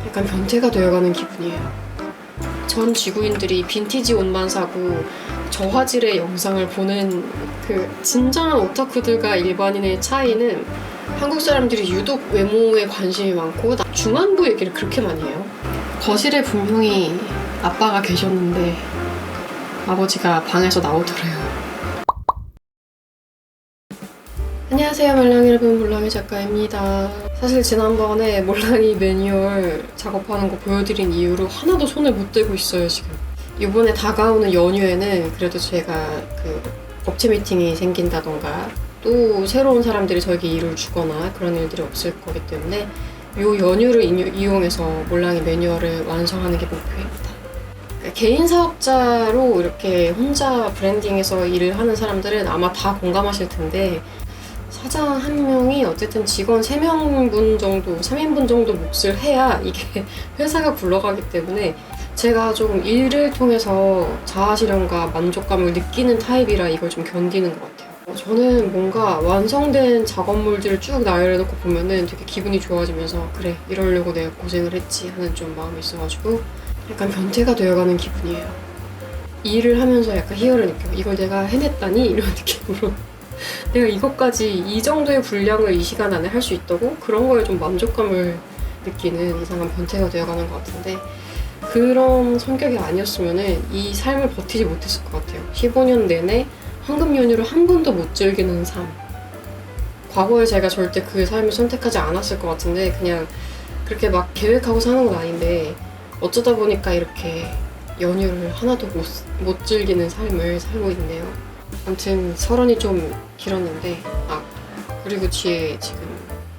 약간 변태가 되어가는 기분이에요. 전 지구인들이 빈티지 옷만 사고 저화질의 영상을 보는 그 진정한 오타쿠들과 일반인의 차이는 한국 사람들이 유독 외모에 관심이 많고 중안부 얘기를 그렇게 많이 해요. 거실에 분명히 아빠가 계셨는데 아버지가 방에서 나오더래요. 안녕하세요, 몰랑이 여러분. 몰랑이 작가입니다. 사실 지난번에 몰랑이 매뉴얼 작업하는 거 보여드린 이후로 하나도 손을 못 대고 있어요, 지금. 이번에 다가오는 연휴에는 그래도 제가 그 업체 미팅이 생긴다던가 또 새로운 사람들이 저에게 일을 주거나 그런 일들이 없을 거기 때문에 이 연휴를 이용해서 몰랑이 매뉴얼을 완성하는 게 목표입니다. 개인 사업자로 이렇게 혼자 브랜딩해서 일을 하는 사람들은 아마 다 공감하실 텐데, 사장 한 명이 어쨌든 직원 3명분 정도, 3인분 정도 몫을 해야 이게 회사가 굴러가기 때문에 제가 조금 일을 통해서 자아실현과 만족감을 느끼는 타입이라 이걸 좀 견디는 것 같아요. 저는 뭔가 완성된 작업물들을 쭉 나열해놓고 보면은 되게 기분이 좋아지면서 그래, 이러려고 내가 고생을 했지 하는 좀 마음이 있어가지고 약간 변태가 되어가는 기분이에요. 일을 하면서 약간 희열을 느껴요. 이걸 내가 해냈다니? 이런 느낌으로. 내가 이것까지 이 정도의 분량을 이 시간 안에 할 수 있다고? 그런 거에 좀 만족감을 느끼는 이상한 변태가 되어가는 것 같은데, 그런 성격이 아니었으면 이 삶을 버티지 못했을 것 같아요. 15년 내내 황금 연휴를 한 번도 못 즐기는 삶. 과거에 제가 절대 그 삶을 선택하지 않았을 것 같은데 그냥 그렇게 막 계획하고 사는 건 아닌데 어쩌다 보니까 이렇게 연휴를 하나도 못 즐기는 삶을 살고 있네요. 아무튼 30이 좀 길었는데, 그리고 뒤에 지금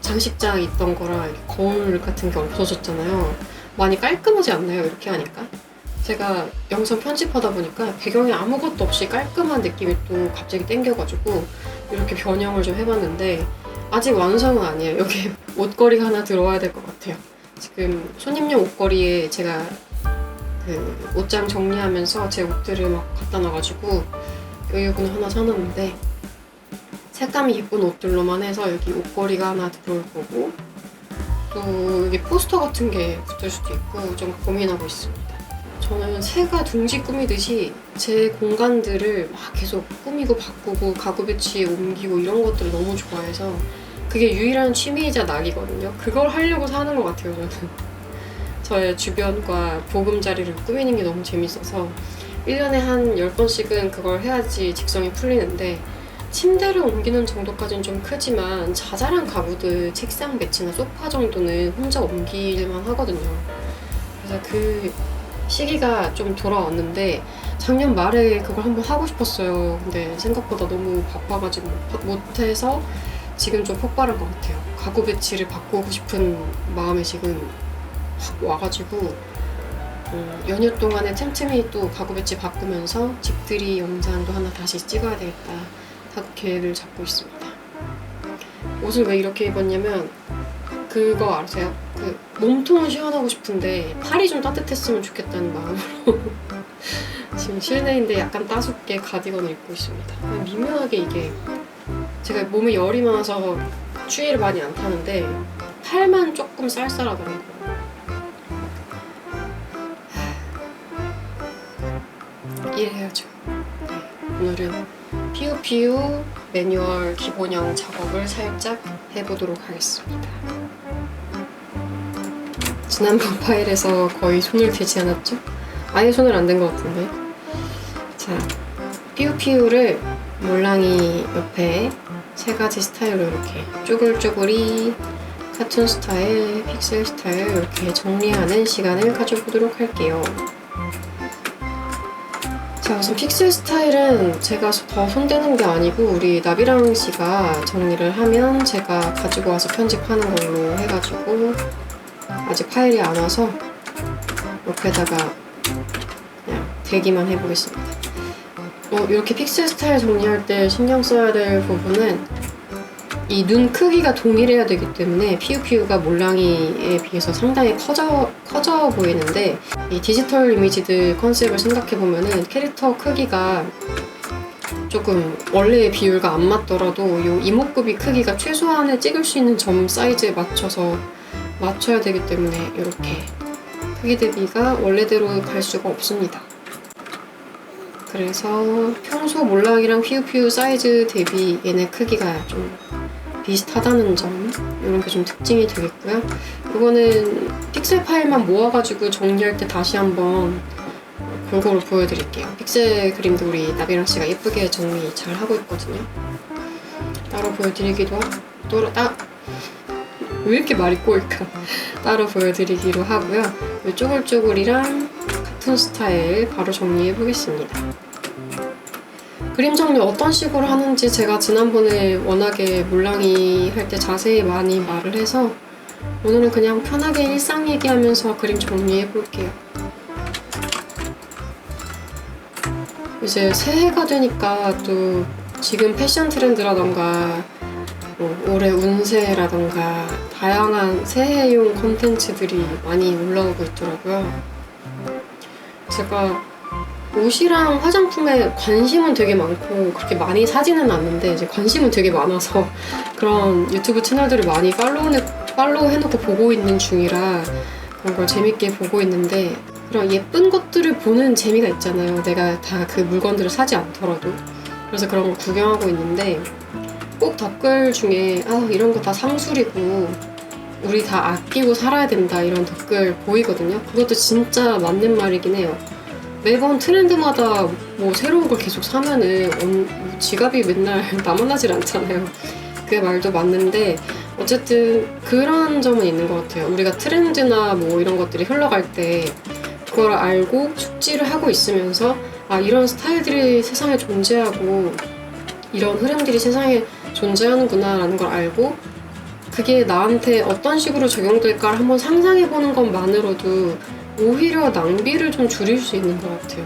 장식장 있던 거랑 이렇게 거울 같은 게 없어졌잖아요. 많이 깔끔하지 않나요? 이렇게 하니까. 제가 영상 편집하다 보니까 배경에 아무것도 없이 깔끔한 느낌이 또 갑자기 땡겨가지고 이렇게 변형을 좀 해봤는데 아직 완성은 아니에요. 여기 옷걸이가 하나 들어와야 될 것 같아요. 지금 손님용 옷걸이에 제가 그 옷장 정리하면서 제 옷들을 막 갖다 놔가지고 여기는 하나 사놨는데 색감이 예쁜 옷들로만 해서 여기 옷걸이가 하나 들어올 거고 또 여기 포스터 같은 게 붙을 수도 있고 좀 고민하고 있습니다. 저는 새가 둥지 꾸미듯이 제 공간들을 막 계속 꾸미고 바꾸고 가구 배치에 옮기고 이런 것들을 너무 좋아해서 그게 유일한 취미이자 낙이거든요. 그걸 하려고 사는 것 같아요, 저는. 저의 주변과 보금자리를 꾸미는 게 너무 재밌어서 1년에 한 10번씩은 그걸 해야지 직성이 풀리는데, 침대를 옮기는 정도까지는 좀 크지만 자잘한 가구들 책상 배치나 소파 정도는 혼자 옮길만 하거든요. 그래서 그 시기가 좀 돌아왔는데 작년 말에 그걸 한번 하고 싶었어요. 근데 생각보다 너무 바빠가지고 못해서 지금 좀 폭발한 것 같아요. 가구 배치를 바꾸고 싶은 마음이 지금 확 와가지고 연휴 동안에 틈틈이 또 가구 배치 바꾸면서 집들이 영상도 하나 다시 찍어야 되겠다 하고 계획을 잡고 있습니다. 옷을 왜 이렇게 입었냐면 그거 아세요? 그 몸통은 시원하고 싶은데 팔이 좀 따뜻했으면 좋겠다는 마음으로 지금 실내인데 약간 따숩게 가디건을 입고 있습니다. 미묘하게 이게 제가 몸에 열이 많아서 추위를 많이 안 타는데 팔만 조금 쌀쌀하더라고요. 일해야죠. 네, 오늘은 피우피우 매뉴얼 기본형 작업을 살짝 해보도록 하겠습니다. 지난번 파일에서 거의 손을 대지 않았죠? 아예 손을 안 댄 것 같은데. 자, 피우피우를 몰랑이 옆에 3가지 스타일로 이렇게 쪼글쪼글이 카툰 스타일, 픽셀 스타일 이렇게 정리하는 시간을 가져보도록 할게요. 자, 우선 픽셀 스타일은 제가 더 손대는 게 아니고 우리 나비랑 씨가 정리를 하면 제가 가지고 와서 편집하는 걸로 해가지고 아직 파일이 안 와서 옆에다가 그냥 대기만 해보겠습니다. 이렇게 픽셀 스타일 정리할 때 신경 써야 될 부분은 이 눈 크기가 동일해야 되기 때문에 피우피우가 몰랑이에 비해서 상당히 커져 보이는데, 이 디지털 이미지드 컨셉을 생각해보면은 캐릭터 크기가 조금 원래의 비율과 안 맞더라도 이 이목구비 크기가 최소한의 찍을 수 있는 점 사이즈에 맞춰서 맞춰야 되기 때문에 이렇게 크기 대비가 원래대로 갈 수가 없습니다. 그래서 평소 몰락이랑 피우피우 사이즈 대비 얘네 크기가 좀 비슷하다는 점, 이런 게 좀 특징이 되겠고요. 이거는 픽셀 파일만 모아가지고 정리할 때 다시 한번 골고루 보여드릴게요. 픽셀 그림도 우리 나비랑 씨가 예쁘게 정리 잘 하고 있거든요. 따로 보여드리기도 하고, 왜 이렇게 말이 꼬일까? 따로 보여드리기로 하고요. 이 쪼글쪼글이랑 같은 스타일 바로 정리해 보겠습니다. 그림 정리 어떤 식으로 하는지 제가 지난번에 워낙에 몰랑이 할 때 자세히 많이 말을 해서 오늘은 그냥 편하게 일상 얘기하면서 그림 정리해 볼게요. 이제 새해가 되니까 또 지금 패션 트렌드라던가 올해 운세라던가 다양한 새해용 콘텐츠들이 많이 올라오고 있더라고요. 제가 옷이랑 화장품에 관심은 되게 많고 그렇게 많이 사지는 않는데 이제 관심은 되게 많아서 그런 유튜브 채널들을 많이 팔로우 해놓고 보고 있는 중이라 그런 걸 재밌게 보고 있는데, 그런 예쁜 것들을 보는 재미가 있잖아요. 내가 다 그 물건들을 사지 않더라도. 그래서 그런 거 구경하고 있는데 꼭 댓글 중에 이런 거 다 상술이고 우리 다 아끼고 살아야 된다 이런 댓글 보이거든요. 그것도 진짜 맞는 말이긴 해요. 매번 트렌드마다 뭐 새로운 걸 계속 사면은 지갑이 맨날 남아나질 않잖아요. 그 말도 맞는데 어쨌든 그런 점은 있는 것 같아요. 우리가 트렌드나 뭐 이런 것들이 흘러갈 때 그걸 알고 숙지를 하고 있으면서 이런 스타일들이 세상에 존재하고 이런 흐름들이 세상에 존재하는구나 라는 걸 알고 그게 나한테 어떤 식으로 적용될까를 한번 상상해보는 것만으로도 오히려 낭비를 좀 줄일 수 있는 것 같아요.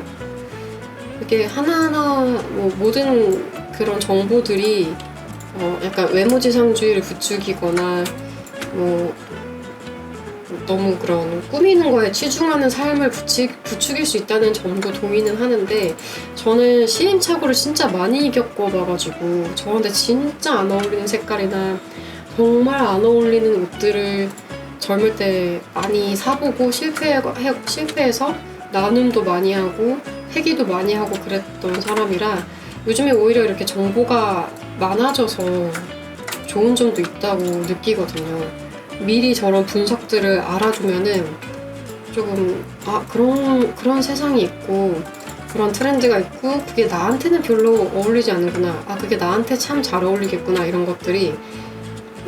이게 하나하나 뭐 모든 그런 정보들이 약간 외모지상주의를 부추기거나 뭐 너무 그런 꾸미는 거에 치중하는 삶을 부추길 수 있다는 점도 동의는 하는데, 저는 시행착오를 진짜 많이 겪어봐가지고 저한테 진짜 안 어울리는 색깔이나 정말 안 어울리는 옷들을 젊을 때 많이 사보고 실패해서 나눔도 많이 하고 회기도 많이 하고 그랬던 사람이라 요즘에 오히려 이렇게 정보가 많아져서 좋은 점도 있다고 느끼거든요. 미리 저런 분석들을 알아두면은 조금 그런 세상이 있고 그런 트렌드가 있고 그게 나한테는 별로 어울리지 않는구나, 그게 나한테 참 잘 어울리겠구나, 이런 것들이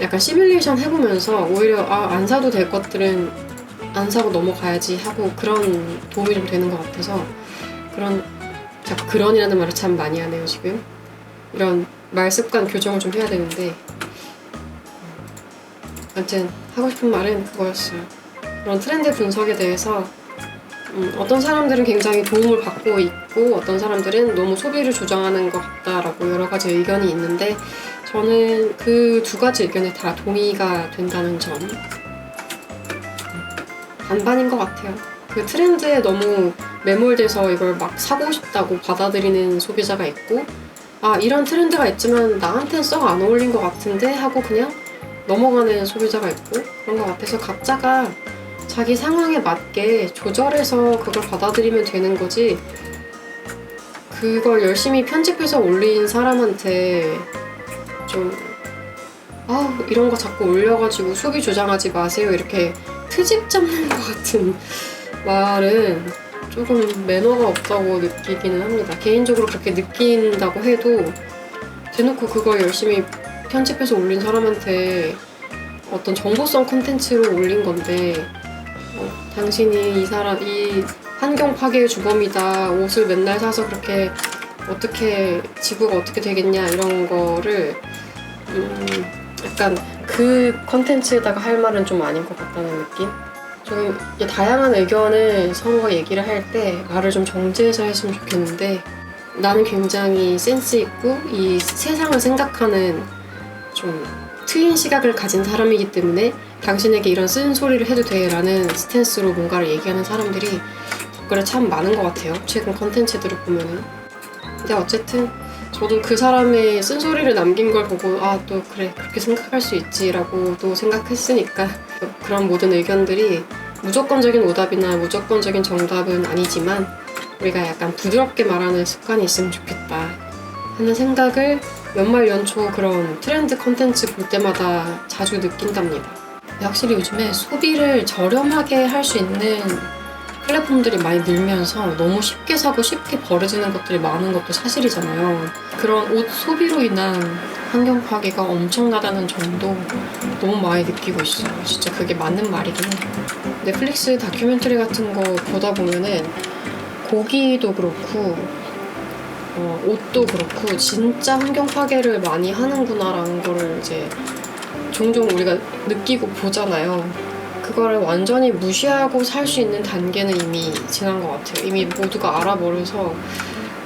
약간 시뮬레이션 해보면서 오히려 안 사도 될 것들은 안 사고 넘어가야지 하고 그런 도움이 좀 되는 것 같아서 자꾸 그런이라는 말을 참 많이 하네요 지금. 이런 말 습관 교정을 좀 해야 되는데 아무튼 하고 싶은 말은 그거였어요. 그런 트렌드 분석에 대해서 어떤 사람들은 굉장히 도움을 받고 있고 어떤 사람들은 너무 소비를 조장하는 것 같다라고 여러 가지 의견이 있는데 저는 그 두 가지 의견에 다 동의가 된다는 점. 반반인 것 같아요. 그 트렌드에 너무 매몰돼서 이걸 막 사고 싶다고 받아들이는 소비자가 있고 이런 트렌드가 있지만 나한테는 썩 안 어울린 것 같은데 하고 그냥 넘어가는 소비자가 있고 그런 것 같아서 각자가 자기 상황에 맞게 조절해서 그걸 받아들이면 되는 거지, 그걸 열심히 편집해서 올린 사람한테 좀 이런 거 자꾸 올려가지고 소비 조장하지 마세요 이렇게 트집 잡는 것 같은 말은 조금 매너가 없다고 느끼기는 합니다. 개인적으로 그렇게 느낀다고 해도 대놓고 그걸 열심히 편집해서 올린 사람한테 어떤 정보성 콘텐츠로 올린 건데 당신이 이 환경 파괴의 주범이다, 옷을 맨날 사서 그렇게 어떻게 지구가 어떻게 되겠냐 이런 거를 약간 그 컨텐츠에다가 할 말은 좀 아닌 것 같다는 느낌? 좀 다양한 의견을 서로 얘기를 할 때 말을 좀 정제해서 했으면 좋겠는데 나는 굉장히 센스 있고 이 세상을 생각하는 좀 트인 시각을 가진 사람이기 때문에 당신에게 이런 쓴소리를 해도 돼 라는 스탠스로 뭔가를 얘기하는 사람들이 댓글에 참 많은 것 같아요. 최근 컨텐츠들을 보면은. 근데 어쨌든 저도 그 사람의 쓴소리를 남긴 걸 보고 아, 또 그래 그렇게 생각할 수 있지라고 또 생각했으니까 그런 모든 의견들이 무조건적인 오답이나 무조건적인 정답은 아니지만 우리가 약간 부드럽게 말하는 습관이 있으면 좋겠다 하는 생각을 연말 연초 그런 트렌드 컨텐츠 볼 때마다 자주 느낀답니다. 확실히 요즘에 소비를 저렴하게 할 수 있는 플랫폼들이 많이 늘면서 너무 쉽게 사고 쉽게 버려지는 것들이 많은 것도 사실이잖아요. 그런 옷 소비로 인한 환경 파괴가 엄청나다는 점도 너무 많이 느끼고 있어요. 진짜 그게 맞는 말이긴 해요. 넷플릭스 다큐멘터리 같은 거 보다 보면은 고기도 그렇고 옷도 그렇고 진짜 환경 파괴를 많이 하는구나라는 거를 이제 종종 우리가 느끼고 보잖아요. 그거를 완전히 무시하고 살 수 있는 단계는 이미 지난 것 같아요. 이미 모두가 알아버려서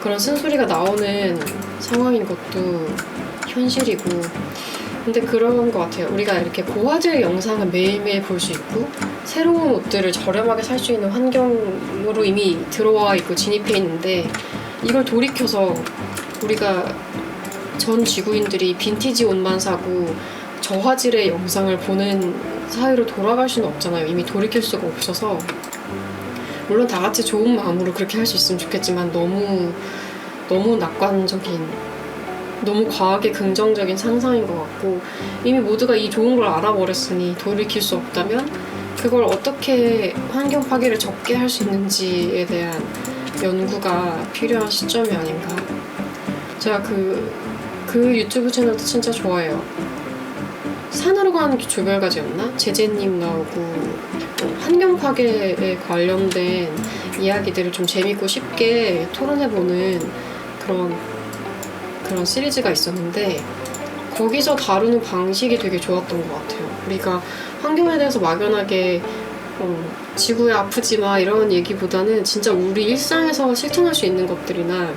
그런 쓴소리가 나오는 상황인 것도 현실이고. 근데 그런 것 같아요. 우리가 이렇게 고화질 영상을 매일매일 볼 수 있고 새로운 옷들을 저렴하게 살 수 있는 환경으로 이미 들어와 있고 진입해 있는데 이걸 돌이켜서 우리가 전 지구인들이 빈티지 옷만 사고 저화질의 영상을 보는 사회로 돌아갈 수는 없잖아요. 이미 돌이킬 수가 없어서. 물론 다 같이 좋은 마음으로 그렇게 할 수 있으면 좋겠지만 너무 낙관적인, 너무 과하게 긍정적인 상상인 것 같고 이미 모두가 이 좋은 걸 알아버렸으니 돌이킬 수 없다면 그걸 어떻게 환경 파괴를 적게 할 수 있는지에 대한 연구가 필요한 시점이 아닌가. 제가 그 유튜브 채널도 진짜 좋아해요. 산으로 가는 조별과제였나? 제재님 나오고 환경 파괴에 관련된 이야기들을 좀 재밌고 쉽게 토론해보는 그런 시리즈가 있었는데 거기서 다루는 방식이 되게 좋았던 것 같아요. 우리가 환경에 대해서 막연하게 지구에 아프지 마 이런 얘기보다는 진짜 우리 일상에서 실천할 수 있는 것들이나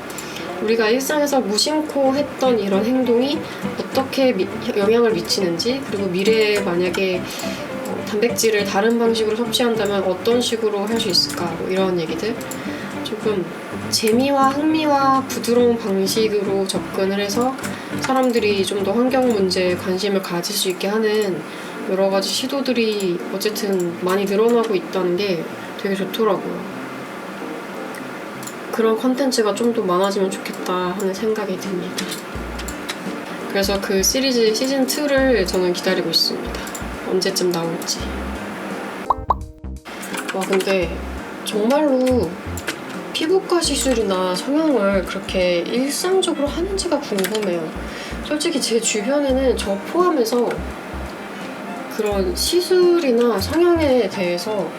우리가 일상에서 무심코 했던 이런 행동이 어떻게 영향을 미치는지, 그리고 미래에 만약에 단백질을 다른 방식으로 섭취한다면 어떤 식으로 할 수 있을까, 뭐 이런 얘기들 조금 재미와 흥미와 부드러운 방식으로 접근을 해서 사람들이 좀 더 환경 문제에 관심을 가질 수 있게 하는 여러 가지 시도들이 어쨌든 많이 늘어나고 있다는 게 되게 좋더라고요. 그런 컨텐츠가 좀 더 많아지면 좋겠다 하는 생각이 듭니다. 그래서 그 시리즈 시즌2를 저는 기다리고 있습니다. 언제쯤 나올지. 와, 근데 정말로 피부과 시술이나 성형을 그렇게 일상적으로 하는지가 궁금해요. 솔직히 제 주변에는 저 포함해서 그런 시술이나 성형에 대해서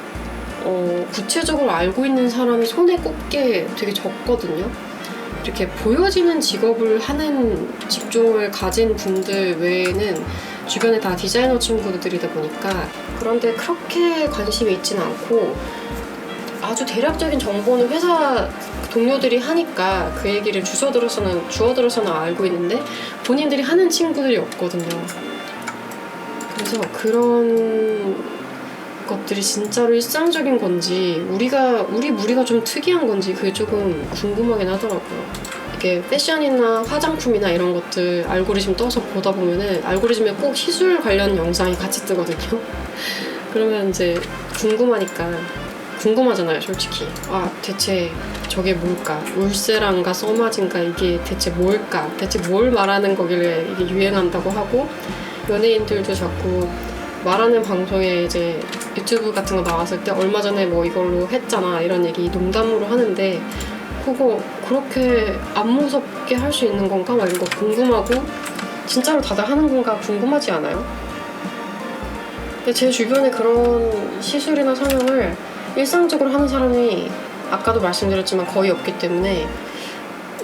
구체적으로 알고 있는 사람이 손에 꼽게 되게 적거든요. 이렇게 보여지는 직업을 하는 직종을 가진 분들 외에는 주변에 다 디자이너 친구들이다 보니까 그런데 그렇게 관심이 있지는 않고 아주 대략적인 정보는 회사 동료들이 하니까 그 얘기를 주워들어서는 알고 있는데 본인들이 하는 친구들이 없거든요. 그래서 그런 것들이 진짜로 일상적인 건지 우리 무리가 좀 특이한 건지 그게 조금 궁금하긴 하더라고요. 이게 패션이나 화장품이나 이런 것들 알고리즘 떠서 보다 보면은 알고리즘에 꼭 시술 관련 영상이 같이 뜨거든요. 그러면 이제 궁금하잖아요, 솔직히. 아, 대체 저게 뭘까? 울세랑가 써마진가 이게 대체 뭘까? 대체 뭘 말하는 거길래 이게 유행한다고 하고 연예인들도 자꾸 말하는 방송에 이제 유튜브 같은 거 나왔을 때 얼마 전에 뭐 이걸로 했잖아 이런 얘기 농담으로 하는데 그거 그렇게 안 무섭게 할 수 있는 건가? 막 이런 거 궁금하고 진짜로 다들 하는 건가 궁금하지 않아요? 근데 제 주변에 그런 시술이나 성형을 일상적으로 하는 사람이 아까도 말씀드렸지만 거의 없기 때문에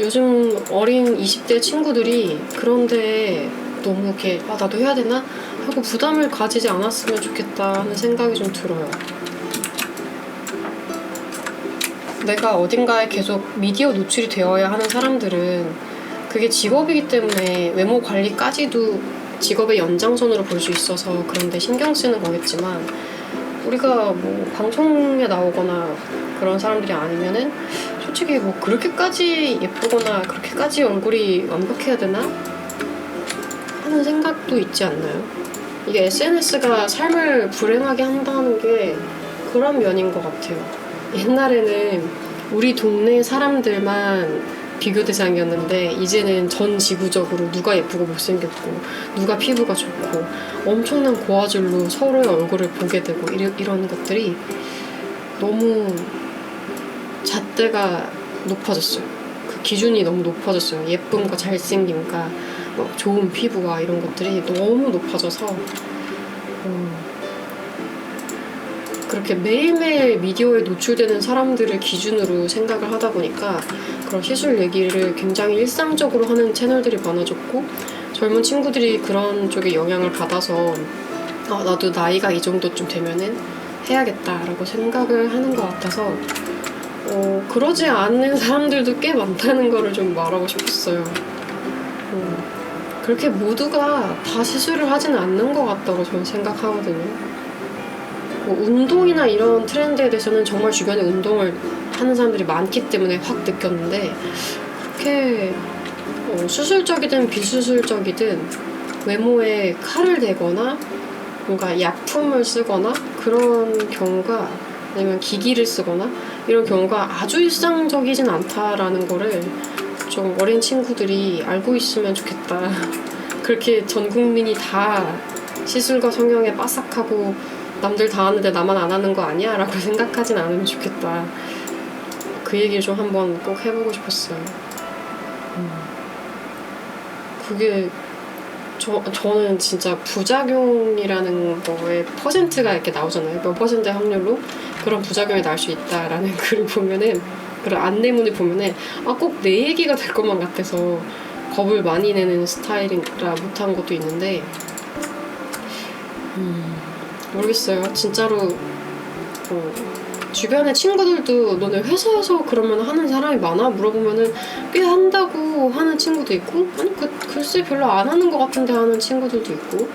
요즘 어린 20대 친구들이 그런데 너무 이렇게 나도 해야 되나? 하고 부담을 가지지 않았으면 좋겠다 하는 생각이 좀 들어요. 내가 어딘가에 계속 미디어 노출이 되어야 하는 사람들은 그게 직업이기 때문에 외모 관리까지도 직업의 연장선으로 볼 수 있어서 그런데 신경 쓰는 거겠지만 우리가 뭐 방송에 나오거나 그런 사람들이 아니면은 솔직히 뭐 그렇게까지 예쁘거나 그렇게까지 얼굴이 완벽해야 되나? 하는 생각도 있지 않나요? 이게 SNS가 삶을 불행하게 한다는 게 그런 면인 것 같아요. 옛날에는 우리 동네 사람들만 비교 대상이었는데 이제는 전 지구적으로 누가 예쁘고 못생겼고 누가 피부가 좋고 엄청난 고화질로 서로의 얼굴을 보게 되고 이런 것들이 너무 잣대가 높아졌어요. 그 기준이 너무 높아졌어요. 예쁨과 잘생김과 뭐 좋은 피부와 이런 것들이 너무 높아져서 그렇게 매일매일 미디어에 노출되는 사람들을 기준으로 생각을 하다 보니까 그런 시술 얘기를 굉장히 일상적으로 하는 채널들이 많아졌고 젊은 친구들이 그런 쪽에 영향을 받아서 나도 나이가 이 정도쯤 되면은 해야겠다라고 생각을 하는 것 같아서 그러지 않는 사람들도 꽤 많다는 거를 좀 말하고 싶었어요. 그렇게 모두가 다 시술을 하지는 않는 것 같다고 저는 생각하거든요. 운동이나 이런 트렌드에 대해서는 정말 주변에 운동을 하는 사람들이 많기 때문에 확 느꼈는데 그렇게 수술적이든 비수술적이든 외모에 칼을 대거나 뭔가 약품을 쓰거나 그런 경우가 아니면 기기를 쓰거나 이런 경우가 아주 일상적이진 않다라는 거를 좀 어린 친구들이 알고 있으면 좋겠다. 그렇게 전 국민이 다 시술과 성형에 빠삭하고 남들 다 하는데 나만 안 하는 거 아니야? 라고 생각하진 않으면 좋겠다. 그 얘기를 좀 한번 꼭 해보고 싶었어요. 그게 저는 진짜 부작용이라는 거에 퍼센트가 이렇게 나오잖아요. 몇 퍼센트의 확률로 그런 부작용이 날 수 있다라는 글을 보면은 그런 안내문을 보면은 꼭 내 얘기가 될 것만 같아서 겁을 많이 내는 스타일이라 못한 것도 있는데 모르겠어요. 진짜로 주변에 친구들도 너네 회사에서 그러면 하는 사람이 많아? 물어보면은 꽤 한다고 하는 친구도 있고 아니 글쎄 별로 안 하는 것 같은데 하는 친구들도 있고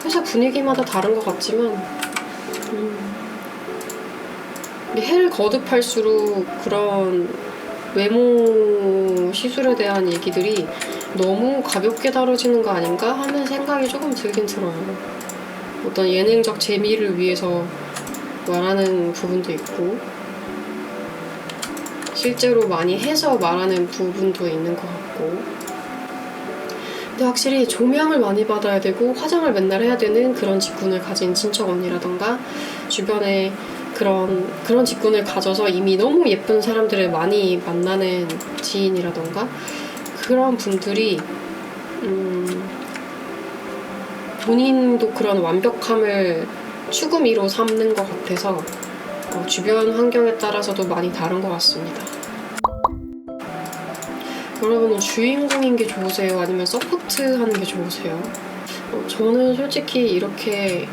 회사 분위기마다 다른 것 같지만 해를 거듭할수록 그런 외모 시술에 대한 얘기들이 너무 가볍게 다뤄지는 거 아닌가 하는 생각이 조금 들긴 들어요. 어떤 예능적 재미를 위해서 말하는 부분도 있고 실제로 많이 해서 말하는 부분도 있는 것 같고 근데 확실히 조명을 많이 받아야 되고 화장을 맨날 해야 되는 그런 직군을 가진 친척 언니라던가 주변에 그런 직군을 가져서 이미 너무 예쁜 사람들을 많이 만나는 지인이라던가 그런 분들이 본인도 그런 완벽함을 추구미로 삼는 것 같아서 주변 환경에 따라서도 많이 다른 것 같습니다. 여러분은 주인공인 게 좋으세요? 아니면 서포트하는 게 좋으세요? 저는 솔직히 이렇게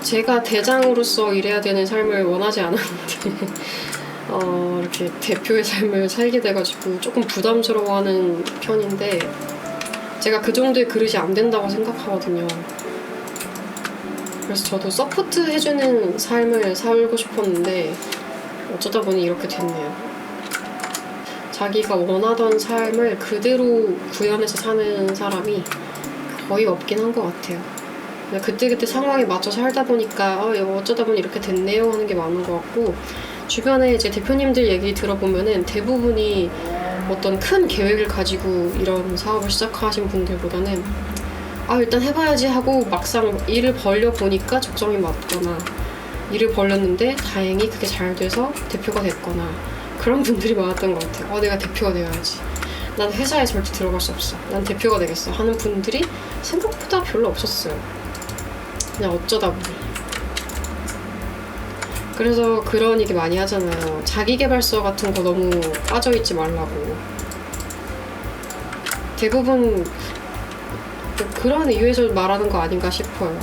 제가 대장으로서 일해야 되는 삶을 원하지 않았는데 이렇게 대표의 삶을 살게 돼가지고 조금 부담스러워하는 편인데 제가 그 정도의 그릇이 안 된다고 생각하거든요. 그래서 저도 서포트 해주는 삶을 살고 싶었는데 어쩌다 보니 이렇게 됐네요. 자기가 원하던 삶을 그대로 구현해서 사는 사람이 거의 없긴 한 것 같아요. 그냥 그때그때 상황에 맞춰 살다 보니까 어쩌다 보니 이렇게 됐네요 하는 게 많은 것 같고 주변에 이제 대표님들 얘기 들어보면은 대부분이 어떤 큰 계획을 가지고 이런 사업을 시작하신 분들보다는 일단 해봐야지 하고 막상 일을 벌려보니까 적성이 맞거나 일을 벌렸는데 다행히 그게 잘 돼서 대표가 됐거나 그런 분들이 많았던 것 같아요. 내가 대표가 되어야지. 난 회사에 절대 들어갈 수 없어. 난 대표가 되겠어 하는 분들이 생각보다 별로 없었어요. 그냥 어쩌다 보니. 그래서 그런 얘기 많이 하잖아요. 자기계발서 같은 거 너무 빠져있지 말라고. 대부분 그런 이유에서 말하는 거 아닌가 싶어요.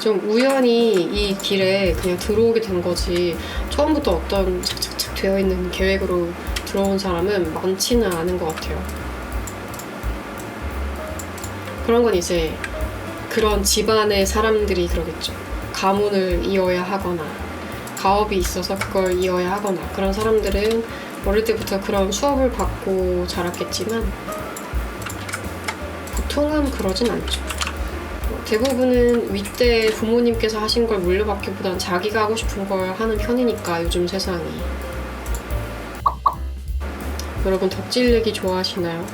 좀 우연히 이 길에 그냥 들어오게 된 거지 처음부터 어떤 착착착 되어있는 계획으로 들어온 사람은 많지는 않은 것 같아요. 그런 건 이제 그런 집안의 사람들이 그러겠죠. 가문을 이어야 하거나 가업이 있어서 그걸 이어야 하거나 그런 사람들은 어릴 때부터 그런 수업을 받고 자랐겠지만 보통은 그러진 않죠. 대부분은 윗대 부모님께서 하신 걸 물려받기보단 자기가 하고 싶은 걸 하는 편이니까 요즘 세상이. 여러분 덕질 얘기 좋아하시나요?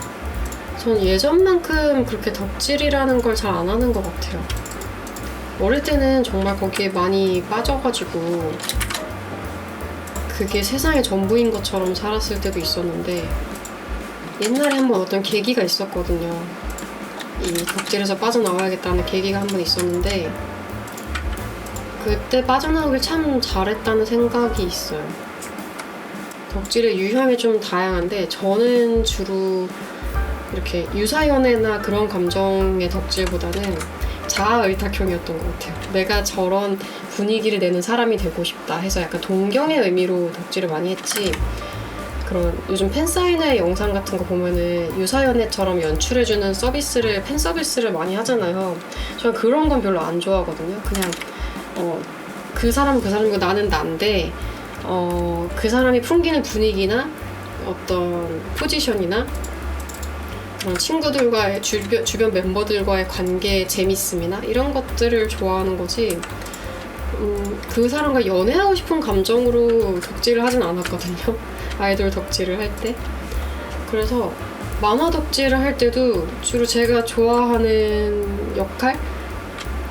전 예전만큼 그렇게 덕질이라는 걸 잘 안 하는 것 같아요. 어릴 때는 정말 거기에 많이 빠져가지고 그게 세상의 전부인 것처럼 살았을 때도 있었는데 옛날에 한번 어떤 계기가 있었거든요. 이 덕질에서 빠져나와야겠다는 계기가 한 번 있었는데 그때 빠져나오길 참 잘했다는 생각이 있어요. 덕질의 유형이 좀 다양한데 저는 주로 이렇게 유사연애나 그런 감정의 덕질보다는 자아의탁형이었던 것 같아요. 내가 저런 분위기를 내는 사람이 되고 싶다 해서 약간 동경의 의미로 덕질을 많이 했지, 그런 요즘 팬사인회 영상 같은 거 보면은 유사연애처럼 연출해주는 서비스를, 팬 서비스를 많이 하잖아요. 저는 그런 건 별로 안 좋아하거든요. 그냥 그 사람은 그 사람이고 나는 난데 그 사람이 풍기는 분위기나 어떤 포지션이나 친구들과의 주변 멤버들과의 관계의 재밌음이나 이런 것들을 좋아하는 거지, 그 사람과 연애하고 싶은 감정으로 덕질을 하진 않았거든요. 아이돌 덕질을 할 때. 그래서 만화 덕질을 할 때도 주로 제가 좋아하는 역할?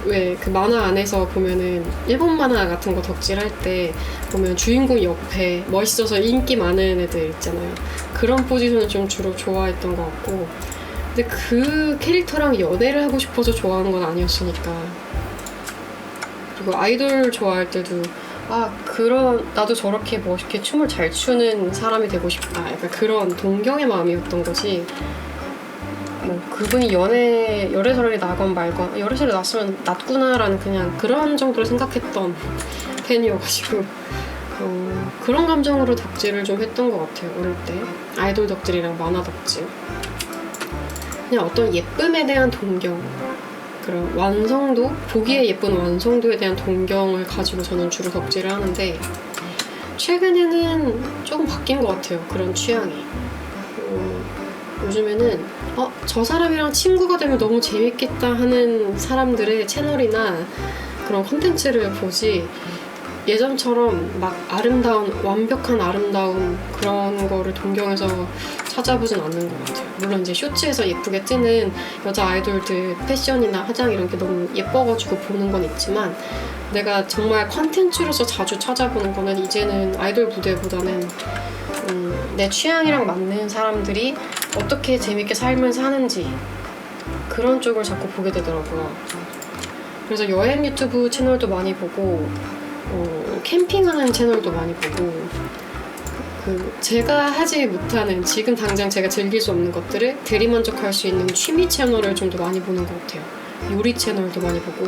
왜 그 만화 안에서 보면은 일본 만화 같은 거 덕질할 때 보면 주인공 옆에 멋있어서 인기 많은 애들 있잖아요. 그런 포지션을 좀 주로 좋아했던 것 같고, 근데 그 캐릭터랑 연애를 하고 싶어서 좋아하는 건 아니었으니까. 그리고 아이돌 좋아할 때도 나도 저렇게 멋있게 춤을 잘 추는 사람이 되고 싶다, 약간 그런 동경의 마음이었던 거지, 뭐 그분이 열애설이 나건 말건 열애설이 났으면 났구나라는 그냥 그런 정도로 생각했던 팬이어가지고 그런 감정으로 덕질을 좀 했던 것 같아요. 어릴 때 아이돌 덕질이랑 만화 덕질, 그냥 어떤 예쁨에 대한 동경, 그런 완성도, 보기에 예쁜 완성도에 대한 동경을 가지고 저는 주로 덕질을 하는데, 최근에는 조금 바뀐 것 같아요. 그런 취향이. 요즘에는 저 사람이랑 친구가 되면 너무 재밌겠다 하는 사람들의 채널이나 그런 콘텐츠를 보지, 예전처럼 막 완벽한 아름다움 그런 거를 동경해서 찾아보진 않는 것 같아요. 물론 이제 쇼츠에서 예쁘게 뜨는 여자 아이돌들 패션이나 화장 이런 게 너무 예뻐가지고 보는 건 있지만, 내가 정말 콘텐츠로서 자주 찾아보는 거는 이제는 아이돌 무대보다는 내 취향이랑 맞는 사람들이 어떻게 재밌게 삶을 사는지 그런 쪽을 자꾸 보게 되더라고요. 그래서 여행 유튜브 채널도 많이 보고 캠핑하는 채널도 많이 보고, 제가 하지 못하는, 지금 당장 제가 즐길 수 없는 것들을 대리만족할 수 있는 취미 채널을 좀 더 많이 보는 것 같아요. 요리 채널도 많이 보고,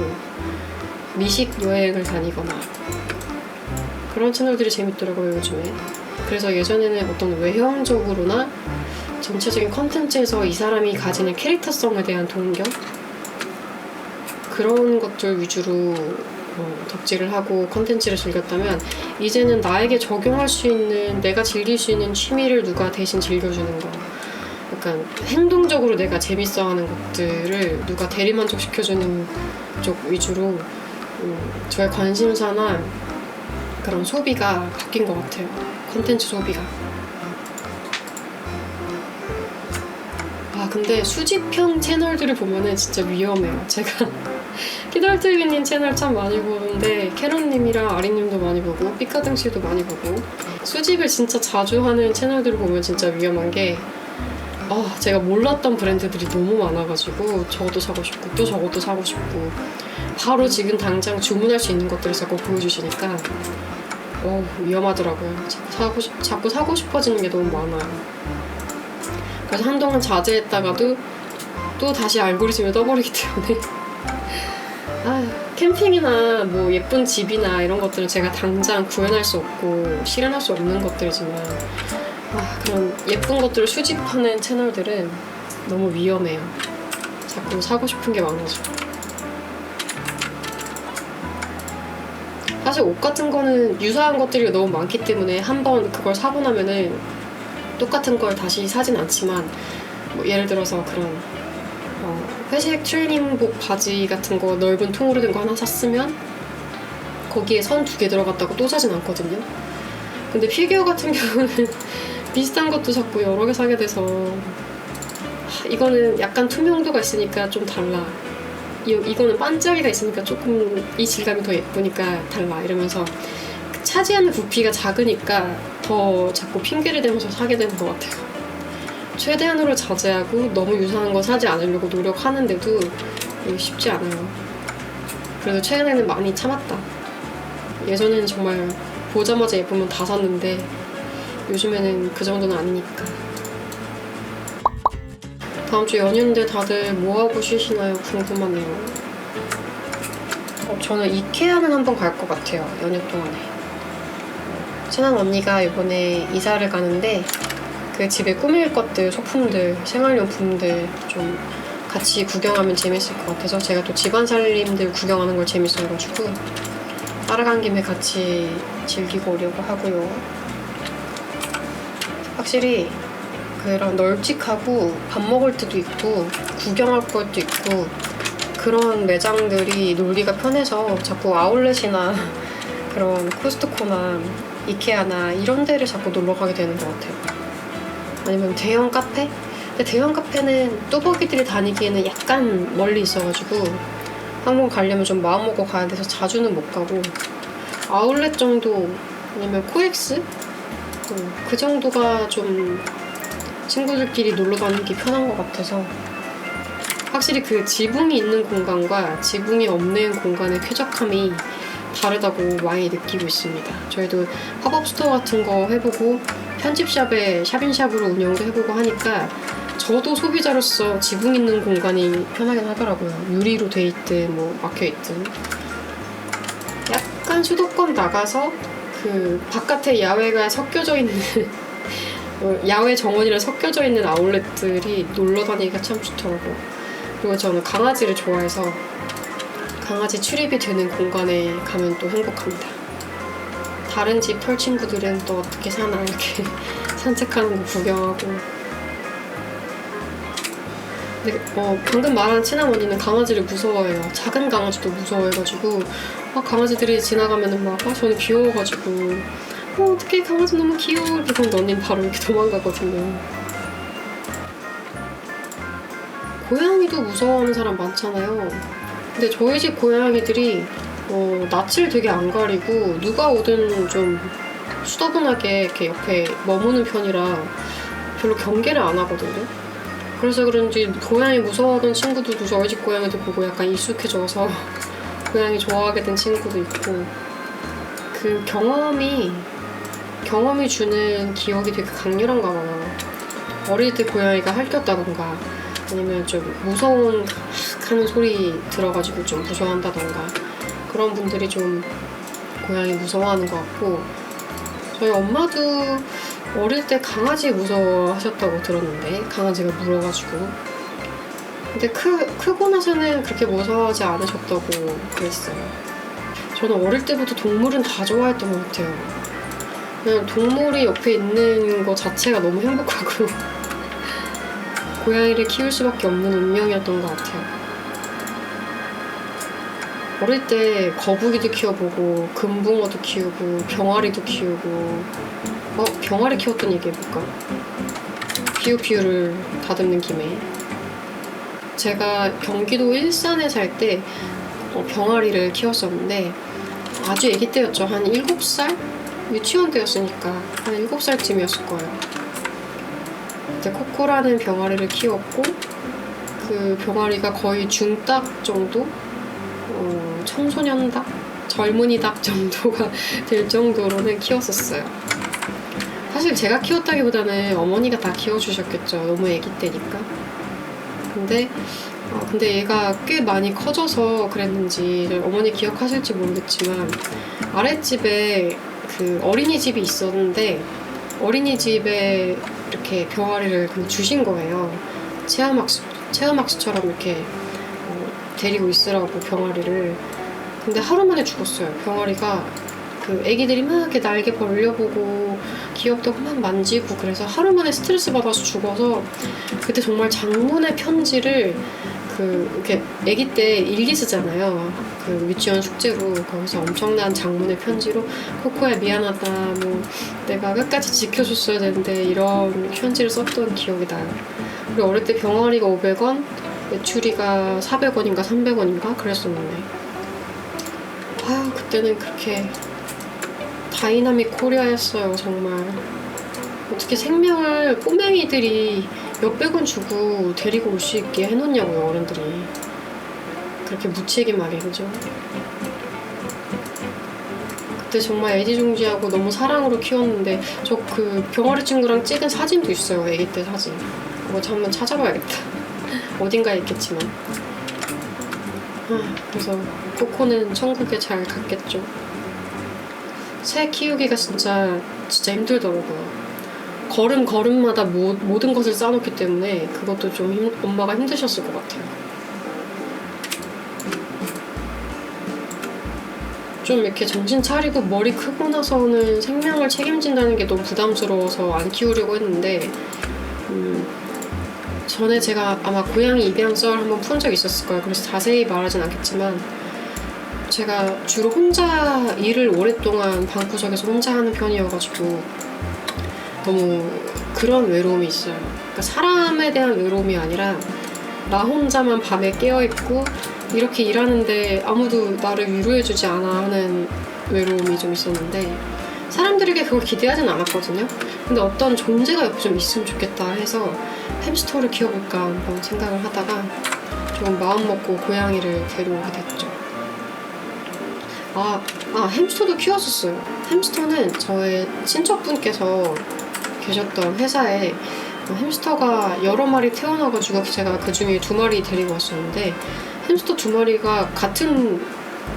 미식 여행을 다니거나 그런 채널들이 재밌더라고요, 요즘에. 그래서 예전에는 어떤 외형적으로나 전체적인 컨텐츠에서 이 사람이 가지는 캐릭터성에 대한 동경? 그런 것들 위주로 덕질을 하고 컨텐츠를 즐겼다면, 이제는 나에게 적용할 수 있는, 내가 즐길 수 있는 취미를 누가 대신 즐겨주는 거, 약간 행동적으로 내가 재밌어하는 것들을 누가 대리만족시켜주는 쪽 위주로 저의 관심사나 그런 소비가 바뀐 것 같아요. 컨텐츠 소비가. 근데 수집형 채널들을 보면은 진짜 위험해요. 제가 키덜트비님 채널 참 많이 보는데, 캐럿님이랑 아리님도 많이 보고 삐까등씨도 많이 보고, 수집을 진짜 자주 하는 채널들을 보면 진짜 위험한 게, 제가 몰랐던 브랜드들이 너무 많아가지고 저것도 사고 싶고 또 저것도 사고 싶고, 바로 지금 당장 주문할 수 있는 것들을 자꾸 보여주시니까 위험하더라고요. 자꾸 사고 싶어지는 게 너무 많아요. 그래서 한동안 자제했다가도 또 다시 알고리즘에 떠버리기 때문에 캠핑이나 뭐 예쁜 집이나 이런 것들은 제가 당장 구현할 수 없고 실현할 수 없는 것들이지만, 그런 예쁜 것들을 수집하는 채널들은 너무 위험해요. 자꾸 사고 싶은 게 많아져. 사실 옷 같은 거는 유사한 것들이 너무 많기 때문에 한번 그걸 사고 나면은 똑같은 걸 다시 사진 않지만, 뭐 예를 들어서 그런 회색 트레이닝복 바지 같은 거 넓은 통으로 된 거 하나 샀으면 거기에 선 2개 들어갔다고 또 사진 않거든요. 근데 피규어 같은 경우는 비슷한 것도 자꾸 여러 개 사게 돼서 이거는 약간 투명도가 있으니까 좀 달라, 이거는 반짝이가 있으니까 조금 이 질감이 더 예쁘니까 달라 이러면서 차지하는 부피가 작으니까 더 자꾸 핑계를 대면서 사게 되는 것 같아요. 최대한으로 자제하고 너무 유사한 거 사지 않으려고 노력하는데도 이게 쉽지 않아요. 그래도 최근에는 많이 참았다. 예전에는 정말 보자마자 예쁘면 다 샀는데 요즘에는 그 정도는 아니니까. 다음 주 연휴인데 다들 뭐하고 쉬시나요? 궁금하네요. 저는 이케아는 한번 갈 것 같아요. 연휴 동안에. 친한 언니가 이번에 이사를 가는데 그 집에 꾸밀 것들, 소품들, 생활용품들 좀 같이 구경하면 재밌을 것 같아서 제가 또 집안 살림들 구경하는 걸 재밌어가지고 따라간 김에 같이 즐기고 오려고 하고요. 확실히 그런 널찍하고 밥 먹을 때도 있고 구경할 것도 있고 그런 매장들이 놀기가 편해서 자꾸 아울렛이나 그런 코스트코나 이케아나 이런 데를 자꾸 놀러 가게 되는 것 같아요. 아니면 대형 카페? 근데 대형 카페는 뚜벅이들이 다니기에는 약간 멀리 있어가지고 한번 가려면 좀 마음먹고 가야 돼서 자주는 못 가고, 아울렛 정도 아니면 코엑스? 그 정도가 좀 친구들끼리 놀러 다니기 편한 것 같아서 확실히 그 지붕이 있는 공간과 지붕이 없는 공간의 쾌적함이 다르다고 많이 느끼고 있습니다. 저희도 팝업 스토어 같은 거 해보고 편집샵에 샵인샵으로 운영도 해보고 하니까 저도 소비자로서 지붕 있는 공간이 편하긴 하더라고요. 유리로 돼 있든 뭐 막혀 있든. 약간 수도권 나가서 그 바깥에 야외가 섞여져 있는 야외 정원이랑 섞여져 있는 아울렛들이 놀러 다니기가 참 좋더라고요. 그리고 저는 강아지를 좋아해서 강아지 출입이 되는 공간에 가면 또 행복합니다. 다른 집 털 친구들은 또 어떻게 사나 이렇게 산책하는 거 구경하고. 근데 방금 말한 친한 언니는 강아지를 무서워해요. 작은 강아지도 무서워해가지고 강아지들이 지나가면은 막 저는 귀여워가지고 어떡해 강아지 너무 귀여워 이렇게 하는데 언니는 바로 이렇게 도망가거든요. 고양이도 무서워하는 사람 많잖아요. 근데 저희 집 고양이들이 낯을 되게 안 가리고 누가 오든 좀 수더분하게 이렇게 옆에 머무는 편이라 별로 경계를 안 하거든요. 그래서 그런지 고양이 무서워하던 친구들도 저희 집 고양이들 보고 약간 익숙해져서 고양이 좋아하게 된 친구도 있고, 그 경험이 주는 기억이 되게 강렬한가 봐요. 어릴 때 고양이가 핥혔다던가 아니면 좀 무서운 하는 소리 들어가지고 좀 무서워한다던가 그런 분들이 좀 고양이 무서워하는 것 같고, 저희 엄마도 어릴 때 강아지 무서워하셨다고 들었는데 강아지가 물어가지고, 근데 크고 나서는 그렇게 무서워하지 않으셨다고 그랬어요. 저는 어릴 때부터 동물은 다 좋아했던 것 같아요. 그냥 동물이 옆에 있는 것 자체가 너무 행복하고 고양이를 키울 수밖에 없는 운명이었던 것 같아요. 어릴 때 거북이도 키워보고 금붕어도 키우고 병아리도 키우고 병아리 키웠던 얘기 해볼까? 피우피우를 다듬는 김에 제가 경기도 일산에 살 때 병아리를 키웠었는데 아주 아기 때였죠. 한 7살? 유치원 때였으니까 한 7살쯤이었을 거예요. 그때 코코라는 병아리를 키웠고 그 병아리가 거의 중닭 정도? 청소년 닭? 젊은이 닭 정도가 될 정도로는 키웠었어요. 사실 제가 키웠다기보다는 어머니가 다 키워주셨겠죠. 너무 아기 때니까. 근데 얘가 꽤 많이 커져서 그랬는지 어머니 기억하실지 모르겠지만 아랫집에 그 어린이집이 있었는데 어린이집에 이렇게 병아리를 그냥 주신 거예요. 체험학습처럼 이렇게 데리고 있으라고 병아리를. 근데 하루 만에 죽었어요. 병아리가 그 애기들이 막 이렇게 날개 벌려보고 귀엽다고 막 만지고 그래서 하루 만에 스트레스 받아서 죽어서 그때 정말 장문의 편지를 그 이렇게 아기 때 일기 쓰잖아요. 그 유치원 숙제로 거기서 엄청난 장문의 편지로 코코야 미안하다 뭐 내가 끝까지 지켜줬어야 되는데 이런 편지를 썼던 기억이 나요. 우리 어릴 때 병아리가 500원, 메추리가 400원인가 300원인가 그랬었는데 아유 그때는 그렇게 다이나믹 코리아였어요. 정말 어떻게 생명을 꼬맹이들이 몇백원 주고 데리고 올 수 있게 해놓냐고요. 어른들이 그렇게 무책임하게. 그죠? 그때 정말 애지중지하고 너무 사랑으로 키웠는데 저 그 병아리 친구랑 찍은 사진도 있어요. 애기 때 사진. 그거 한번 찾아봐야겠다. 어딘가에 있겠지만. 그래서 코코는 천국에 잘 갔겠죠. 새 키우기가 진짜 힘들더라고요. 걸음마다 모든 것을 쌓아놓기 때문에 그것도 좀 엄마가 힘드셨을 것 같아요. 좀 이렇게 정신 차리고 머리 크고 나서는 생명을 책임진다는 게 너무 부담스러워서 안 키우려고 했는데 전에 제가 아마 고양이 입양썰 한번 푼 적 있었을 거예요. 그래서 자세히 말하진 않겠지만 제가 주로 혼자 일을 오랫동안 방구석에서 혼자 하는 편이어가지고 너무 그런 외로움이 있어요. 그러니까 사람에 대한 외로움이 아니라 나 혼자만 밤에 깨어있고 이렇게 일하는데 아무도 나를 위로해주지 않아 하는 외로움이 좀 있었는데 사람들에게 그걸 기대하진 않았거든요. 근데 어떤 존재가 옆에 좀 있으면 좋겠다 해서 햄스터를 키워볼까 한번 생각을 하다가 좀 마음먹고 고양이를 데려오게 됐죠. 햄스터도 키웠었어요. 햄스터는 저의 친척분께서 계셨던 회사에 햄스터가 여러 마리 태어나가지고 제가 그 중에 2마리 데리고 왔었는데 햄스터 2마리가 같은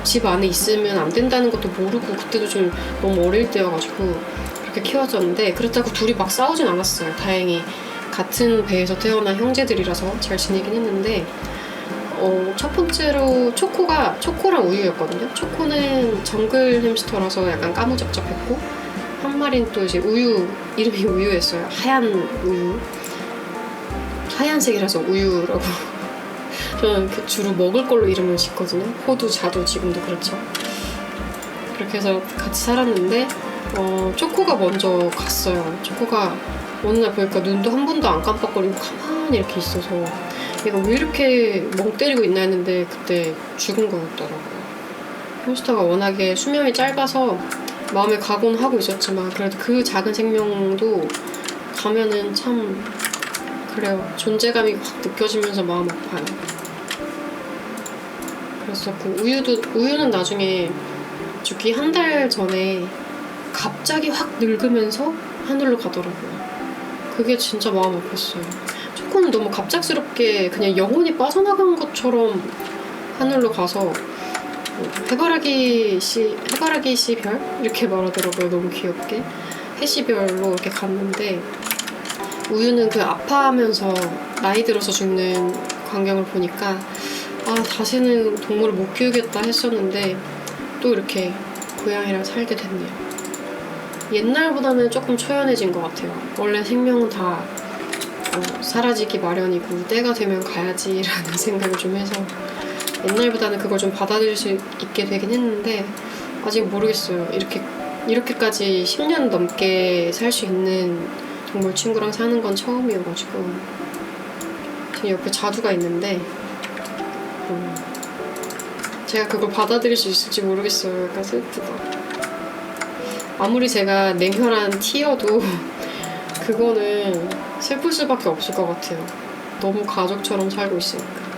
집 안에 있으면 안 된다는 것도 모르고 그때도 좀 너무 어릴 때여가지고 그렇게 키워졌는데 그렇다고 둘이 막 싸우진 않았어요. 다행히 같은 배에서 태어난 형제들이라서 잘 지내긴 했는데 첫 번째로 초코랑 우유였거든요. 초코는 정글 햄스터라서 약간 까무잡잡했고 한 마리는 또 이제 이름이 우유였어요. 하얀 우유. 하얀색이라서 우유라고. 저는 주로 먹을 걸로 이름을 짓거든요. 호두, 자두 지금도 그렇죠. 그렇게 해서 같이 살았는데 초코가 먼저 갔어요. 초코가 어느 날 보니까 눈도 한 번도 안 깜빡거리고 가만히 이렇게 있어서 얘가 왜 이렇게 멍 때리고 있나 했는데 그때 죽은 거였더라고요. 햄스터가 워낙에 수명이 짧아서 마음에 각오는 하고 있었지만 그래도 그 작은 생명도 가면은 참 그래요. 존재감이 확 느껴지면서 마음 아파요. 그래서 그 우유는 나중에 죽기 한 달 전에 갑자기 확 늙으면서 하늘로 가더라고요. 그게 진짜 마음 아팠어요. 초코는 너무 갑작스럽게 그냥 영혼이 빠져나간 것처럼 하늘로 가서 해바라기 씨 별? 이렇게 말하더라고요. 너무 귀엽게. 해시별로 이렇게 갔는데 우유는 그 아파하면서 나이 들어서 죽는 광경을 보니까 다시는 동물을 못 키우겠다 했었는데 또 이렇게 고양이랑 살게 됐네요. 옛날보다는 조금 초연해진 것 같아요. 원래 생명은 다 사라지기 마련이고 때가 되면 가야지라는 생각을 좀 해서 옛날보다는 그걸 좀 받아들일 수 있게 되긴 했는데 아직 모르겠어요. 이렇게까지 10년 넘게 살 수 있는 동물 친구랑 사는 건 처음이어가지고 제 옆에 자두가 있는데 제가 그걸 받아들일 수 있을지 모르겠어요. 약간 슬프다. 아무리 제가 냉혈한 T여도 그거는 슬플 수밖에 없을 것 같아요. 너무 가족처럼 살고 있으니까.